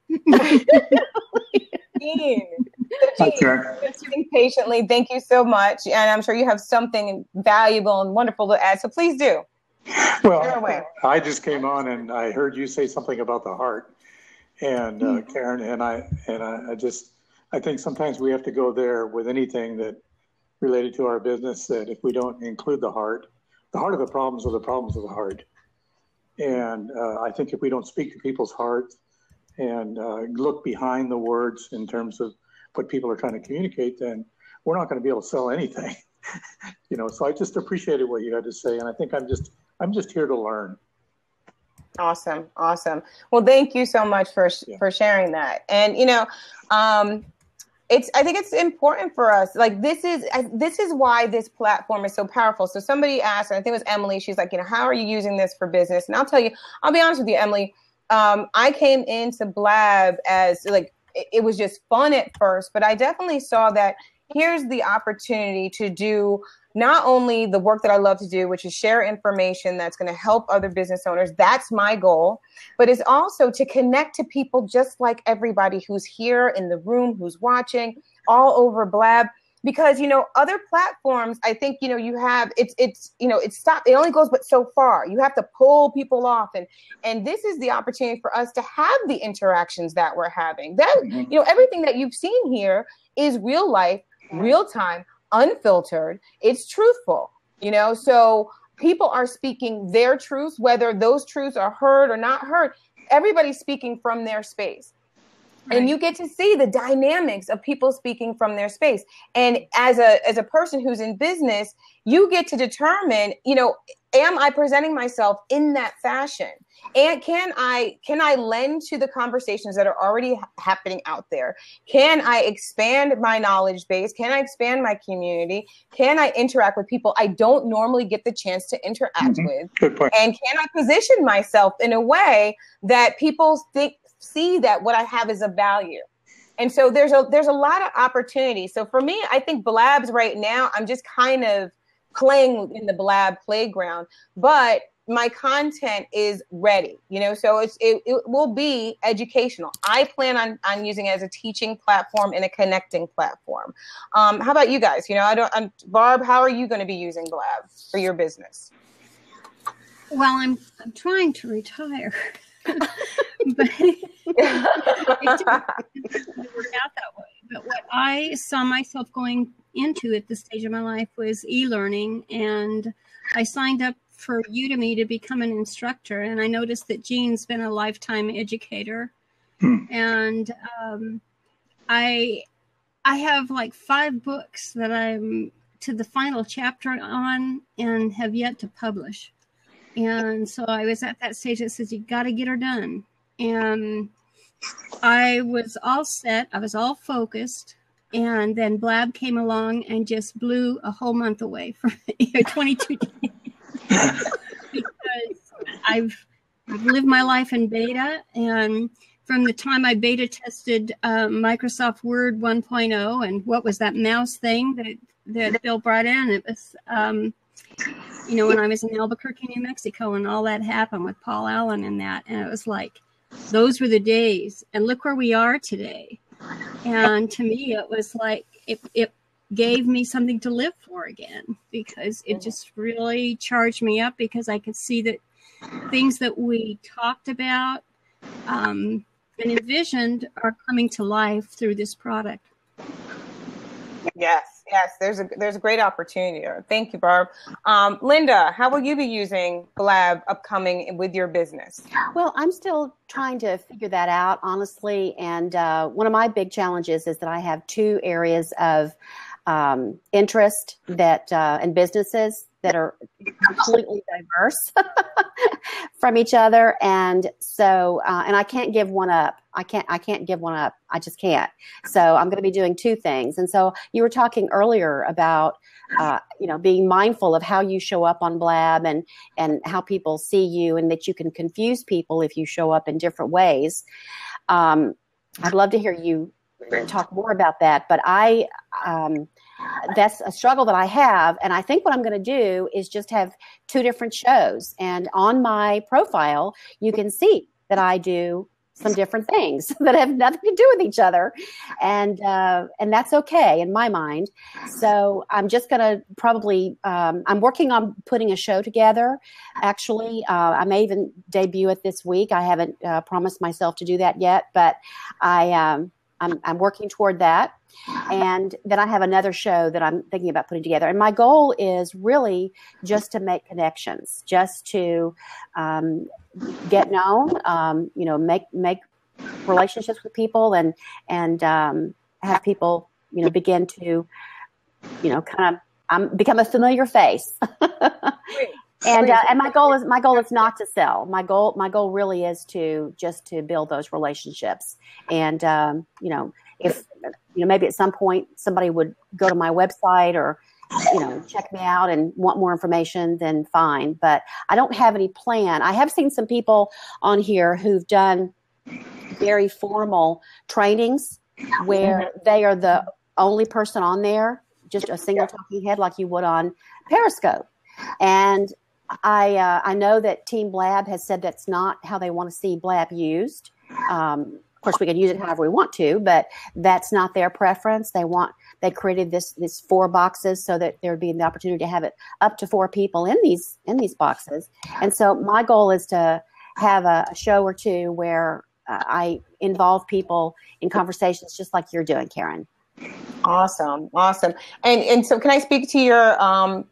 Jean, sitting patiently. Thank you so much. And I'm sure you have something valuable and wonderful to add. So please do. Well, I just came on and I heard you say something about the heart, and Karen, and I think sometimes we have to go there with anything that related to our business, that if we don't include the heart of the problems are the problems of the heart. And I think if we don't speak to people's hearts and look behind the words in terms of what people are trying to communicate, then we're not going to be able to sell anything. So I just appreciated what you had to say, and I think I'm just here to learn. Awesome. Well, thank you so much for sharing that. And I think it's important for us. Like this is why this platform is so powerful. So somebody asked, and I think it was Emily. She's like, how are you using this for business? And I'll be honest with you, Emily. I came into Blab as it was just fun at first, but I definitely saw that here's the opportunity to do not only the work that I love to do, which is share information that's going to help other business owners. That's my goal. But it's also to connect to people just like everybody who's here in the room, who's watching all over Blab. because, other platforms, I think, you have, it only goes but so far. You have to pull people off. And this is the opportunity for us to have the interactions that we're having. That, everything that you've seen here is real life, real time, unfiltered. It's truthful, so people are speaking their truths, whether those truths are heard or not heard. Everybody's speaking from their space. Right. And you get to see the dynamics of people speaking from their space. And as a person who's in business, you get to determine, am I presenting myself in that fashion? And can I lend to the conversations that are already happening out there? Can I expand my knowledge base? Can I expand my community? Can I interact with people I don't normally get the chance to interact with? Good point. And can I position myself in a way that people see that what I have is of value? And so there's a lot of opportunity. So for me, I think Blabs right now, I'm just kind of playing in the Blab playground, but my content is ready, so it will be educational. I plan on using it as a teaching platform and a connecting platform. How about you guys? Barb, how are you going to be using Blab for your business? Well, I'm trying to retire. But it didn't work out that way. But what I saw myself going into at this stage of my life was e-learning, and I signed up for Udemy to become an instructor. And I noticed that Jean's been a lifetime educator, and I have like 5 books that I'm to the final chapter on and have yet to publish. And so I was at that stage that says, you got to get her done. And I was all set. I was all focused. And then Blab came along and just blew a whole month away from 22 days. Because I've lived my life in beta. And from the time I beta tested Microsoft Word 1.0 and what was that mouse thing that Bill brought in, it was... when I was in Albuquerque, New Mexico, and all that happened with Paul Allen and that. And it was like, those were the days. And look where we are today. And to me, it was like, it gave me something to live for again, because it just really charged me up, because I could see that things that we talked about and envisioned are coming to life through this product. Yes, there's a great opportunity there. Thank you, Barb. Linda, how will you be using Blab upcoming with your business? Well, I'm still trying to figure that out, honestly. And one of my big challenges is that I have 2 areas of interest that and businesses that are completely diverse from each other. And so, and I can't give one up. I can't give one up. I just can't. So I'm going to be doing 2 things. And so you were talking earlier about, being mindful of how you show up on Blab and how people see you, and that you can confuse people if you show up in different ways. I'd love to hear you talk more about that, but that's a struggle that I have. And I think what I'm going to do is just have 2 different shows. And on my profile, you can see that I do some different things that have nothing to do with each other. And that's okay in my mind. So I'm just going to probably, I'm working on putting a show together. Actually, I may even debut it this week. I haven't promised myself to do that yet, but I'm working toward that. And then I have another show that I'm thinking about putting together. And my goal is really just to make connections, just to get known, make relationships with people, and have people, begin to, kind of become a familiar face. And my goal is not to sell. My goal really is to build those relationships. And if maybe at some point somebody would go to my website or check me out and want more information, then fine. But I don't have any plan. I have seen some people on here who've done very formal trainings where they are the only person on there, just a single talking head like you would on Periscope. And I know that Team Blab has said that's not how they want to see Blab used. Of course, we can use it however we want to, but that's not their preference. They want they created this 4 boxes so that there would be the opportunity to have it up to 4 people in these boxes. And so my goal is to have a show or two where I involve people in conversations just like you're doing, Karen. Awesome. And so can I speak to your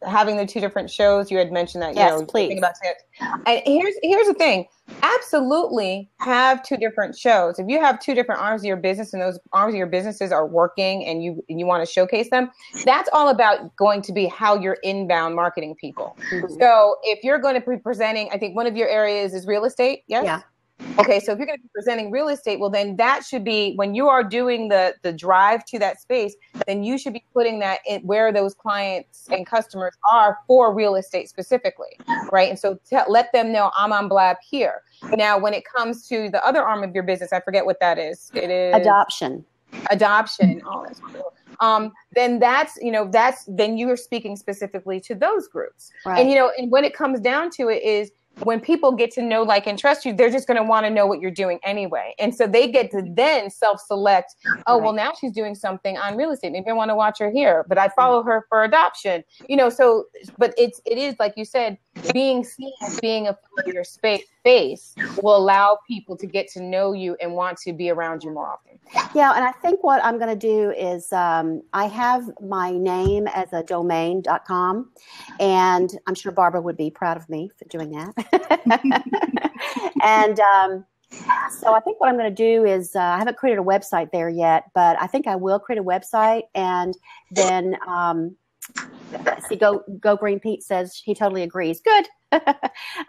having the 2 different shows? You had mentioned that, yes, please. About it. And here's the thing. Absolutely have 2 different shows. If you have 2 different arms of your business and those arms of your businesses are working and you want to showcase them, that's all about going to be how you're inbound marketing people. Mm-hmm. So if you're going to be presenting, I think one of your areas is real estate. Yes. Yeah. Okay, so if you're going to be presenting real estate, well, then that should be when you are doing the drive to that space, then you should be putting that in where those clients and customers are for real estate specifically, right? And so let them know I'm on Blab here. Now, when it comes to the other arm of your business, I forget what that is. It is adoption. Oh, that's cool. Then then you are speaking specifically to those groups, right. And when it comes down to it is, when people get to know, like, and trust you, they're just going to want to know what you're doing anyway. And so they get to then self-select, oh, well, now she's doing something on real estate. Maybe I want to watch her here, but I follow her for adoption, but it is, like you said, being seen, being a familiar space will allow people to get to know you and want to be around you more often. Yeah. And I think what I'm going to do is I have my name as a domain.com, and I'm sure Barbara would be proud of me for doing that. And so I think what I'm going to do is I haven't created a website there yet, but I think I will create a website, and then see, Go Green Pete says he totally agrees. Good.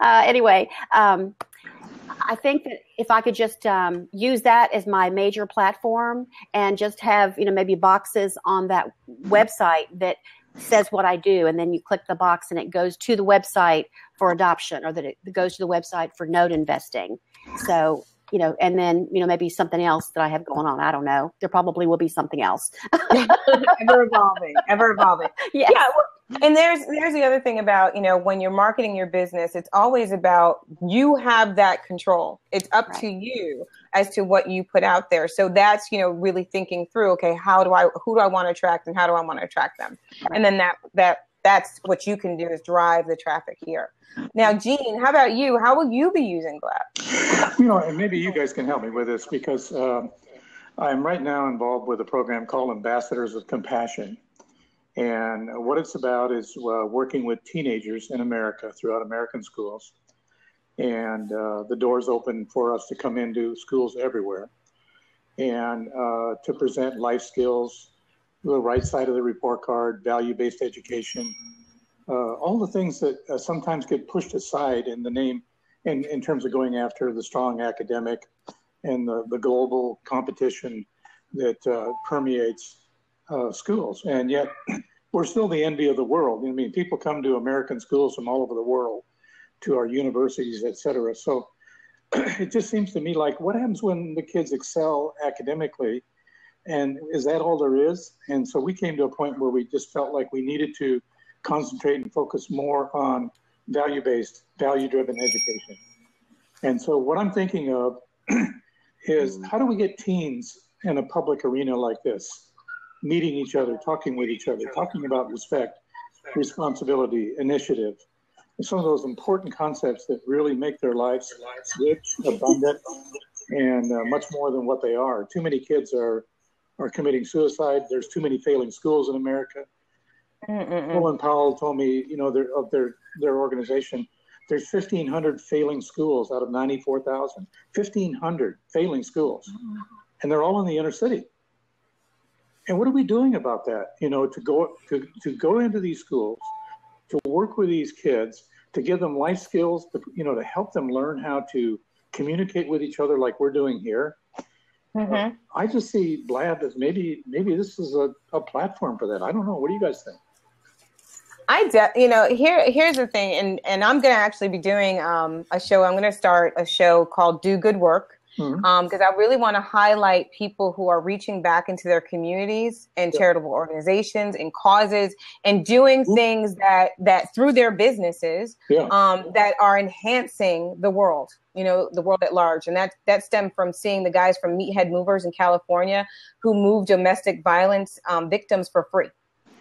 Anyway, I think that if I could just use that as my major platform and just have, maybe boxes on that website that says what I do, and then you click the box and it goes to the website for adoption, or that it goes to the website for note investing. So, and then, maybe something else that I have going on. I don't know. There probably will be something else. Ever evolving. Yes. Yeah. And there's the other thing about, when you're marketing your business, it's always about, you have that control. It's up to you as to what you put out there. So that's, really thinking through, okay, who do I want to attract and how do I want to attract them? Right. And then that's what you can do is drive the traffic here. Now, Jean, how about you? How will you be using Blab? And maybe you guys can help me with this, because I'm right now involved with a program called Ambassadors of Compassion. And what it's about is working with teenagers in America, throughout American schools. And the doors open for us to come into schools everywhere and to present life skills, the right side of the report card, value-based education, all the things that sometimes get pushed aside in the name in terms of going after the strong academic and the global competition that permeates schools. And yet we're still the envy of the world. I mean, people come to American schools from all over the world, to our universities, et cetera. So it just seems to me like, what happens when the kids excel academically? And is that all there is? And so we came to a point where we just felt like we needed to concentrate and focus more on value-based, value-driven education. And so what I'm thinking of is, how do we get teens in a public arena like this, meeting each other, talking with each other, talking about respect, responsibility, initiative, and some of those important concepts that really make their lives rich, abundant, and much more than what they are. Too many kids are committing suicide. There's too many failing schools in America. Colin Powell told me, of their organization, there's 1,500 failing schools out of 94,000. 1,500 failing schools, and they're all in the inner city. And what are we doing about that? To go into these schools, to work with these kids, to give them life skills, to help them learn how to communicate with each other like we're doing here. I just see Blab as maybe this is a platform for that. I don't know. What do you guys think? Here's the thing, and I'm going to actually be doing a show. I'm going to start a show called Do Good Work. because I really want to highlight people who are reaching back into their communities and charitable organizations and causes and doing things that through their businesses that are enhancing the world, the world at large. And that stemmed from seeing the guys from Meathead Movers in California who moved domestic violence victims for free.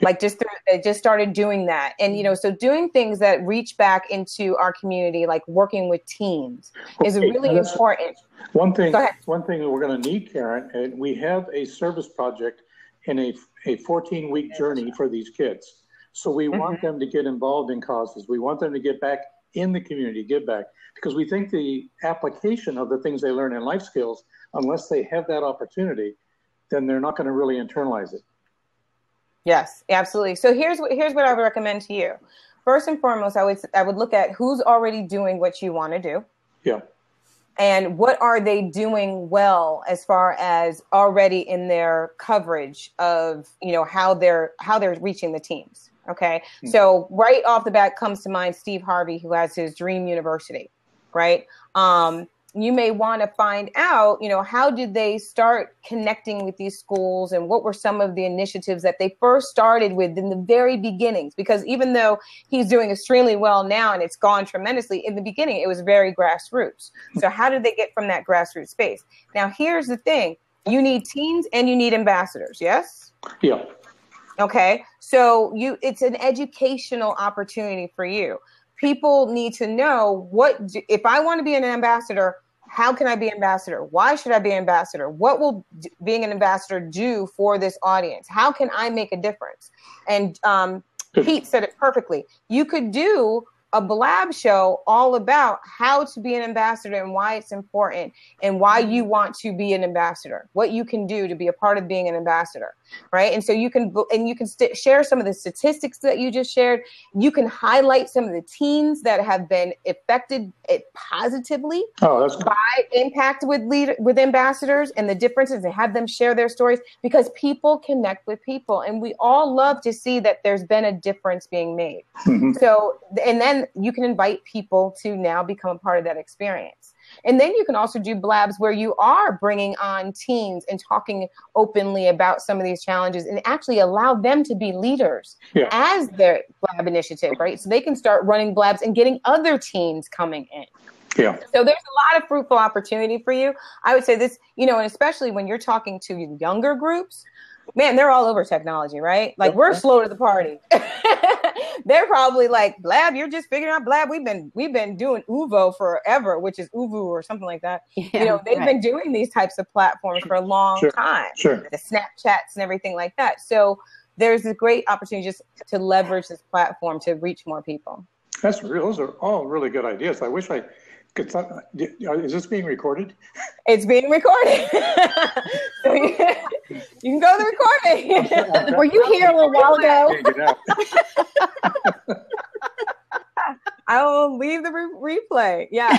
Like they just started doing that. And, so doing things that reach back into our community, like working with teens is really important. One thing that we're going to need, Karen, we have a service project and a 14-week journey for these kids. So we want them to get involved in causes. We want them to get back in the community, give back, because we think the application of the things they learn in life skills, unless they have that opportunity, then they're not going to really internalize it. Yes, absolutely. So here's what I would recommend to you. First and foremost, I would look at who's already doing what you want to do. Yeah. And what are they doing well as far as already in their coverage of, how they're reaching the teams. Okay. Mm-hmm. So right off the bat comes to mind Steve Harvey, who has his Dream University, right? You may want to find out, how did they start connecting with these schools and what were some of the initiatives that they first started with in the very beginnings? Because even though he's doing extremely well now and it's gone tremendously, in the beginning, it was very grassroots. So how did they get from that grassroots space? Now, here's the thing. You need teens and you need ambassadors. Yes? Yeah. Okay. So it's an educational opportunity for you. People need to know if I want to be an ambassador, how can I be ambassador? Why should I be ambassador? What will being an ambassador do for this audience? How can I make a difference? And Pete said it perfectly. You could do a Blab show all about how to be an ambassador and why it's important and why you want to be an ambassador, what you can do to be a part of being an ambassador, right? And so you can share some of the statistics that you just shared. You can highlight some of the teens that have been affected positively by impact with ambassadors and the differences, and have them share their stories, because people connect with people and we all love to see that there's been a difference being made. Mm-hmm. So, and then you can invite people to now become a part of that experience. And then you can also do Blabs where you are bringing on teens and talking openly about some of these challenges and actually allow them to be leaders as their Blab initiative, right? So they can start running Blabs and getting other teens coming in. Yeah. So there's a lot of fruitful opportunity for you. I would say this, and especially when you're talking to younger groups, man, they're all over technology, right? Like we're slow to the party. They're probably like, Blab, you're just figuring out Blab. We've been doing Uvo forever, which is Uvu or something like that. Yeah, they've been doing these types of platforms for a long time. Sure. The Snapchats and everything like that. So there's a great opportunity just to leverage this platform to reach more people. Those are all really good ideas. I wish I could. Is this being recorded? It's being recorded. So you can go to the recording. Were you here a little while ago? I will leave the replay. Yeah.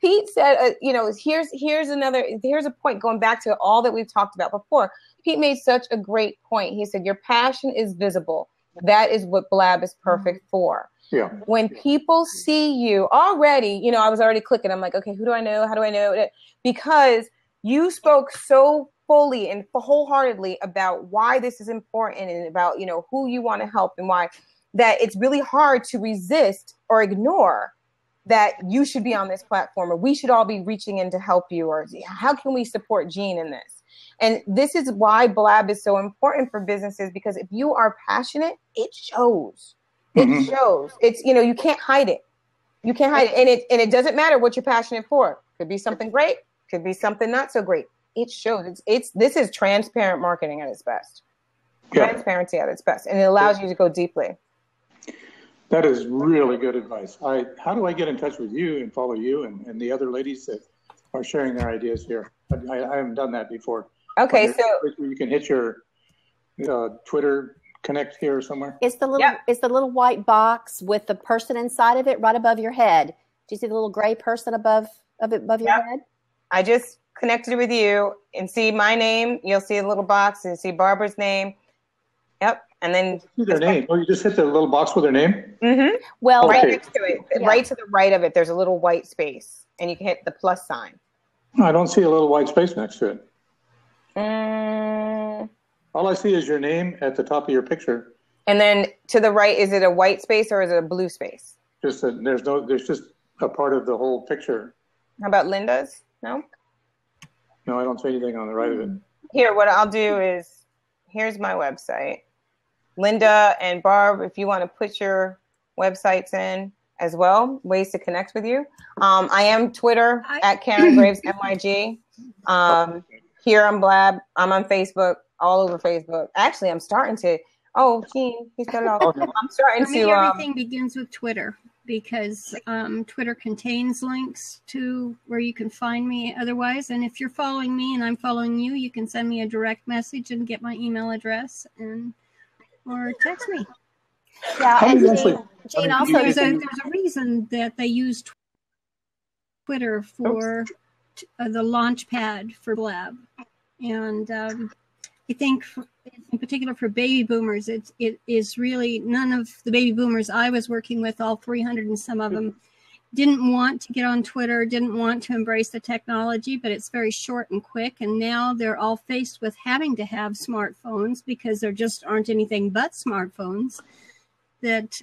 Pete said, here's a point going back to all that we've talked about before. Pete made such a great point. He said, your passion is visible. That is what Blab is perfect for. Yeah. When people see you already, I was already clicking. I'm like, okay, who do I know? How do I know it? Because you spoke so fully and wholeheartedly about why this is important and about, who you want to help and why, that it's really hard to resist or ignore that you should be on this platform, or we should all be reaching in to help you, or how can we support Jean in this? And this is why Blab is so important for businesses, because if you are passionate, it shows. It shows. It's, you can't hide it. You can't hide it. And it doesn't matter what you're passionate for. Could be something great, could be something not so great. It shows. This is transparent marketing at its best. Transparency at its best. And it allows you to go deeply. That is really good advice. How do I get in touch with you and follow you and the other ladies that are sharing their ideas here? I haven't done that before. Okay, so you can hit your Twitter connect here somewhere. It's the little white box with the person inside of it right above your head. Do you see the little gray person above your head? I just connected with you and see my name. You'll see a little box and see Barbara's name. Yep. And then their name. Oh, you just hit the little box with their name? Mm-hmm. Well, right okay. next to it, right to the right of it, there's a little white space, and you can hit the plus sign. I don't see a little white space next to it. Mm. All I see is your name at the top of your picture. And then to the right, is it a white space or is it a blue space? Just there's just a part of the whole picture. How about Linda's? No? No, I don't see anything on the right of it. Here, what I'll do is, here's my website. Linda and Barb, if you want to put your websites in as well, ways to connect with you. I am Twitter at Karen Graves MYG. Here on Blab. I'm on Facebook, all over Facebook. Actually, I'm starting to. Oh, Gene, he's cut off. I'm starting For me, to. Everything begins with Twitter, because Twitter contains links to where you can find me otherwise. And if you're following me and I'm following you, you can send me a direct message and get my email address or text me. Yeah, and Gene also there's a reason that they use Twitter for the launch pad for Blab, and I think in particular for baby boomers, it is really, none of the baby boomers I was working with, all 300 and some of them, didn't want to get on Twitter, didn't want to embrace the technology, but it's very short and quick. And now they're all faced with having to have smartphones because there just aren't anything but smartphones. That's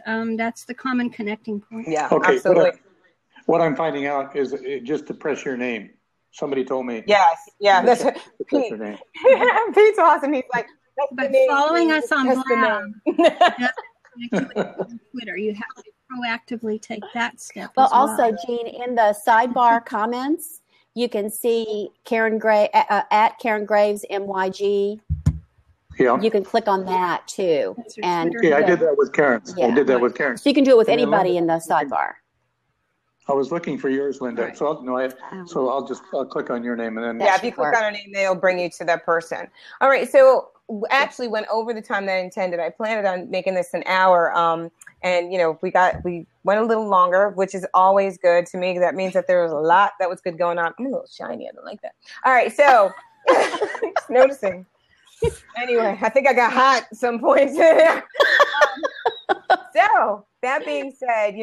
the common connecting point. Yeah, okay, absolutely. What I'm finding out is just to press your name. Somebody told me. Yes, yeah, that's Pete. Pete's awesome. He's like, but following us on Blab, Twitter, you have to proactively take that step. Well, also, Gene, in the sidebar comments, you can see Karen at Karen Graves MYG. Yeah. You can click on that too. And I did that with Karen. Yeah. I did that with Karen. So you can do it with anybody in the sidebar. I was looking for yours, Linda. Right. So I'll click on your name and then. Yeah, if you click on her name, they'll bring you to that person. All right. So actually went over the time that I intended. I planned on making this an hour. And we went a little longer, which is always good to me. That means that there was a lot that was good going on. I'm a little shiny. I don't like that. All right. So just noticing. Anyway, I think I got hot at some point. So that being said,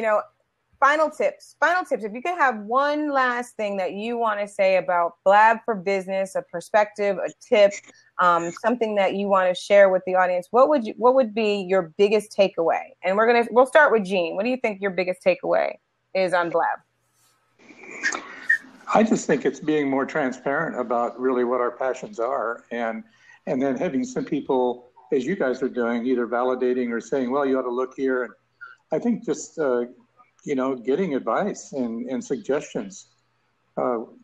final tips. If you could have one last thing that you want to say about Blab for Business, a perspective, a tip, something that you want to share with the audience, what would be your biggest takeaway? And we'll start with Gene. What do you think your biggest takeaway is on Blab? I just think it's being more transparent about really what our passions are, and then having some people, as you guys are doing, either validating or saying, well, you ought to look here. And I think just getting advice and suggestions.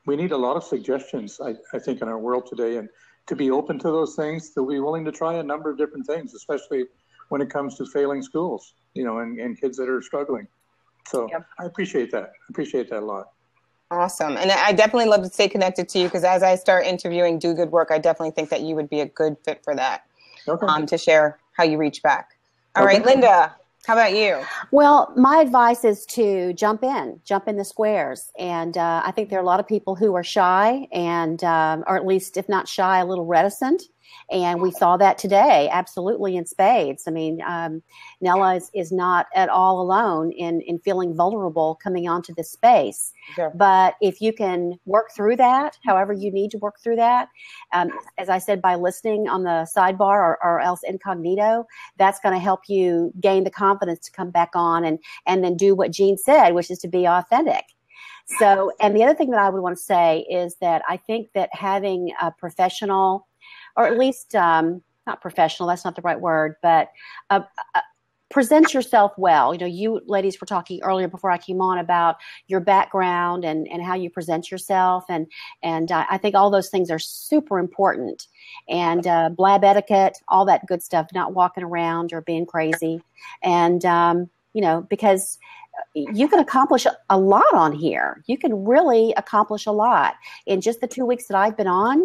We need a lot of suggestions, I think, in our world today, and to be open to those things, to be willing to try a number of different things, especially when it comes to failing schools, and kids that are struggling. So yep. I appreciate that. I appreciate that a lot. Awesome. And I definitely love to stay connected to you, because as I start interviewing Do Good Work, I definitely think that you would be a good fit for that, to share how you reach back. All right, Linda. How about you? Well, my advice is to jump in the squares. And I think there are a lot of people who are shy and, or at least if not shy, a little reticent. And we saw that today, absolutely, in spades. I mean, Nella is not at all alone in feeling vulnerable coming onto this space. Sure. But if you can work through that, however you need to work through that, as I said, by listening on the sidebar or else incognito, that's going to help you gain the confidence to come back on and then do what Gene said, which is to be authentic. So, and the other thing that I would want to say is that I think that having a professional, or at least not professional, that's not the right word, but present yourself well. You ladies were talking earlier before I came on about your background and how you present yourself. And I think all those things are super important. And Blab etiquette, all that good stuff, not walking around or being crazy. And, because you can accomplish a lot on here. You can really accomplish a lot. In just the 2 weeks that I've been on,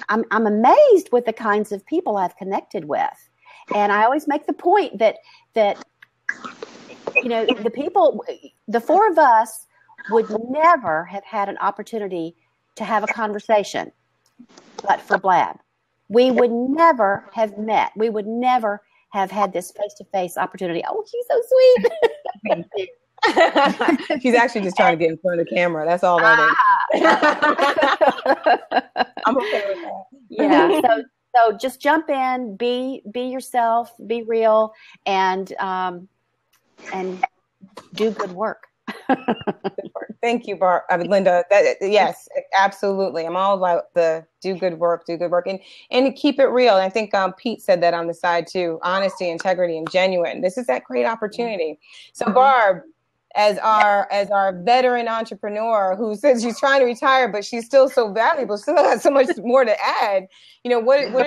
I'm amazed with the kinds of people I've connected with. And I always make the point that the people, the four of us would never have had an opportunity to have a conversation but for Blab. We would never have met. We would never have had this face-to-face opportunity. Oh, she's so sweet. Thank you. She's actually just trying to get in front of the camera. That's all that is. I'm okay with that. Yeah. So just jump in, be yourself, be real, and do good work. Thank you, Linda. Yes, absolutely. I'm all about the do good work, and keep it real. And I think Pete said that on the side too. Honesty, integrity, and genuine. This is that great opportunity. So Barb, as our veteran entrepreneur who says she's trying to retire, but she's still so valuable, still has so much more to add. What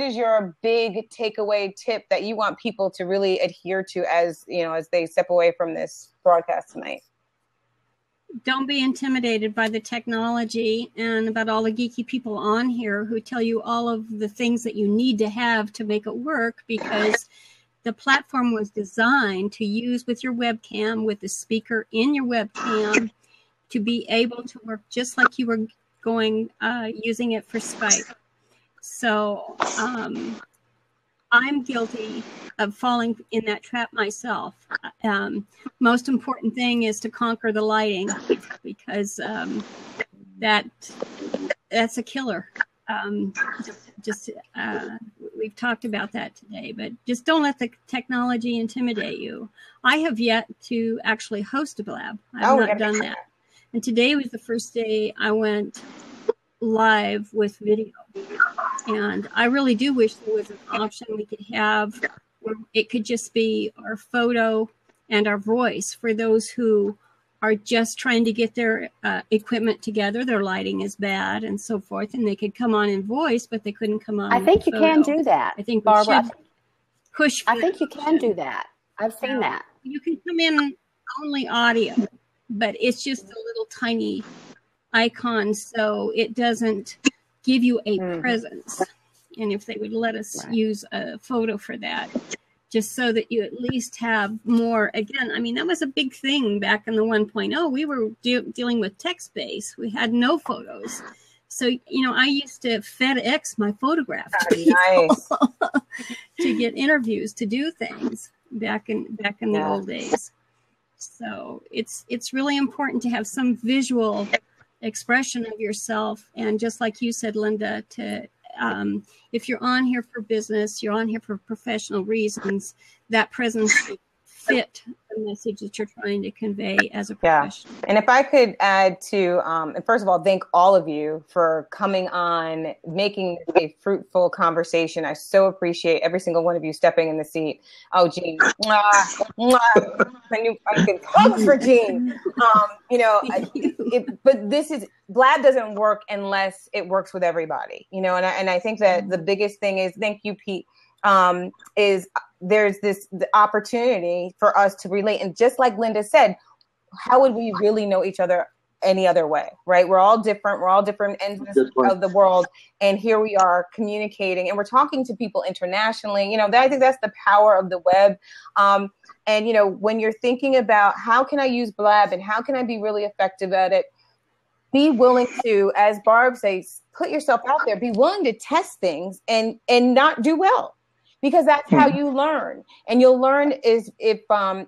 is your big takeaway tip that you want people to really adhere to as they step away from this broadcast tonight? Don't be intimidated by the technology and about all the geeky people on here who tell you all of the things that you need to have to make it work, because the platform was designed to use with your webcam, with the speaker in your webcam, to be able to work just like you were using it for Skype. So I'm guilty of falling in that trap myself. Most important thing is to conquer the lighting, because that's a killer. We've talked about that today, but just don't let the technology intimidate you. I have yet to actually host a Blab. I've not done that. And today was the first day I went live with video. And I really do wish there was an option we could have where it could just be our photo and our voice for those who are just trying to get their equipment together. Their lighting is bad and so forth, and they could come on in voice, but they couldn't come on. I think you can do that. I think Barbara, push. I think you can do that. I've seen that. You can come in only audio, but it's just a little tiny icon, so it doesn't give you a presence. And if they would let us use a photo for that, just so that you at least have more. Again, I mean, that was a big thing back in the 1.0. We were dealing with text-based. We had no photos. So, I used to FedEx my photographs to get interviews, to do things back in the old days. So it's really important to have some visual expression of yourself. And just like you said, Linda, if you're on here for business, you're on here for professional reasons, that presence should fit the message that you're trying to convey as a professional. And if I could add to, and first of all, thank all of you for coming on, making a fruitful conversation. I so appreciate every single one of you stepping in the seat. Oh, Jean, I'm hugs for Jean. But Blab doesn't work unless it works with everybody, and I think that the biggest thing is, thank you, Pete, is there's the opportunity for us to relate. And just like Linda said, how would we really know each other any other way, right? We're all different. We're all different ends of the world. And here we are communicating, and we're talking to people internationally. I think that's the power of the web. And, when you're thinking about how can I use Blab and how can I be really effective at it, be willing to, as Barb says, put yourself out there, be willing to test things and not do well, because that's how you learn. And you'll learn is if my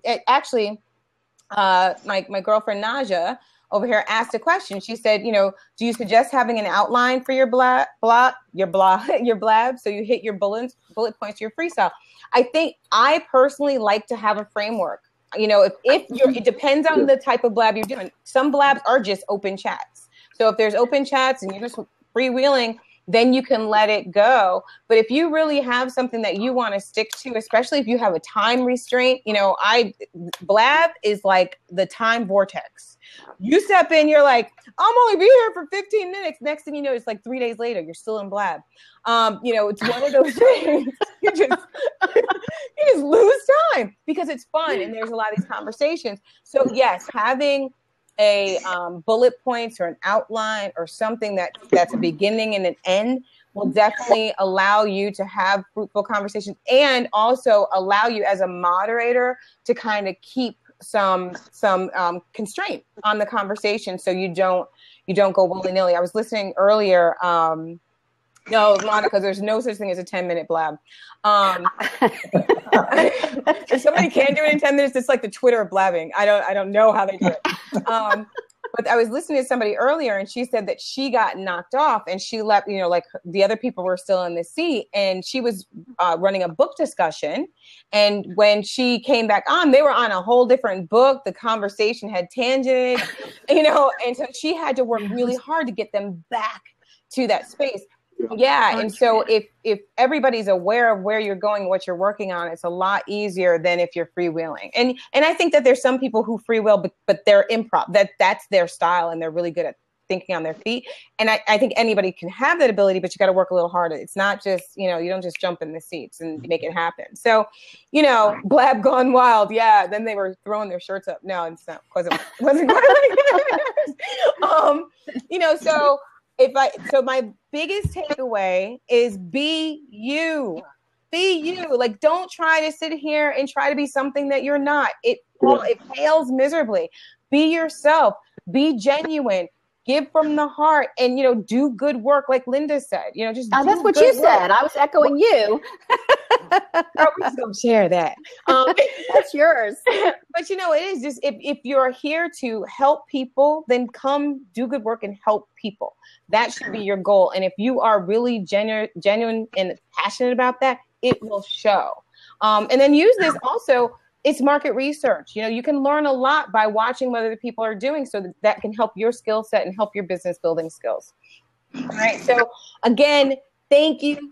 girlfriend Naja over here asked a question. She said, do you suggest having an outline for your blab, so you hit your bullet points, your freestyle? I think I personally like to have a framework. It depends on the type of blab you're doing. Some blabs are just open chats. So if there's open chats and you're just freewheeling, then you can let it go. But if you really have something that you want to stick to, especially if you have a time restraint, Blab is like the time vortex. You step in, you're like, I'm only be here for 15 minutes. Next thing you know, it's like 3 days later, you're still in Blab. It's one of those things. You just lose time because it's fun and there's a lot of these conversations. So yes, having a bullet points or an outline or something that's a beginning and an end will definitely allow you to have fruitful conversations, and also allow you as a moderator to kind of keep some constraint on the conversation, so you don't go willy-nilly. I was listening earlier No, Monica, there's no such thing as a 10-minute blab. If somebody can do it in 10 minutes, it's like the Twitter of blabbing. I don't know how they do it. But I was listening to somebody earlier, and she said that she got knocked off, and she left, like the other people were still in the seat, and she was running a book discussion. And when she came back on, they were on a whole different book. The conversation had tangented, and so she had to work really hard to get them back to that space. Yeah. And so if everybody's aware of where you're going, what you're working on, it's a lot easier than if you're freewheeling. And I think that there's some people who freewheel, but they're improv, that's their style, and they're really good at thinking on their feet. And I think anybody can have that ability, but you got to work a little harder. It's not just, you don't just jump in the seats and make it happen. So, Blab gone wild. Yeah. Then they were throwing their shirts up. No, it's not, wasn't quite like that. So my biggest takeaway is be you. Be you. Like, don't try to sit here and try to be something that you're not. It fails miserably. Be yourself. Be genuine. Give from the heart, and do good work, like Linda said. Just that's what you said. I was echoing you. Oh, we just gonna share that. That's yours. But it is just if you're here to help people, then come do good work and help people. That should be your goal. And if you are really genuine and passionate about that, it will show. And then use this also. It's market research. You can learn a lot by watching what other people are doing, so that can help your skill set and help your business building skills. All right. So again, thank you.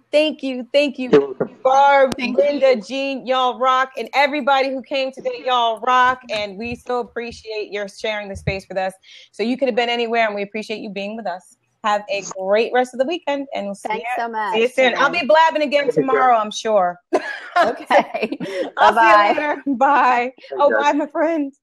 Barb, Linda, Jean, y'all rock. And everybody who came today, y'all rock. And we so appreciate your sharing the space with us. So you could have been anywhere, and we appreciate you being with us. Have a great rest of the weekend, and we'll see so much. See you soon. I'll be blabbing again tomorrow, I'm sure. Okay. I'll see you later. Bye. Bye, my friend.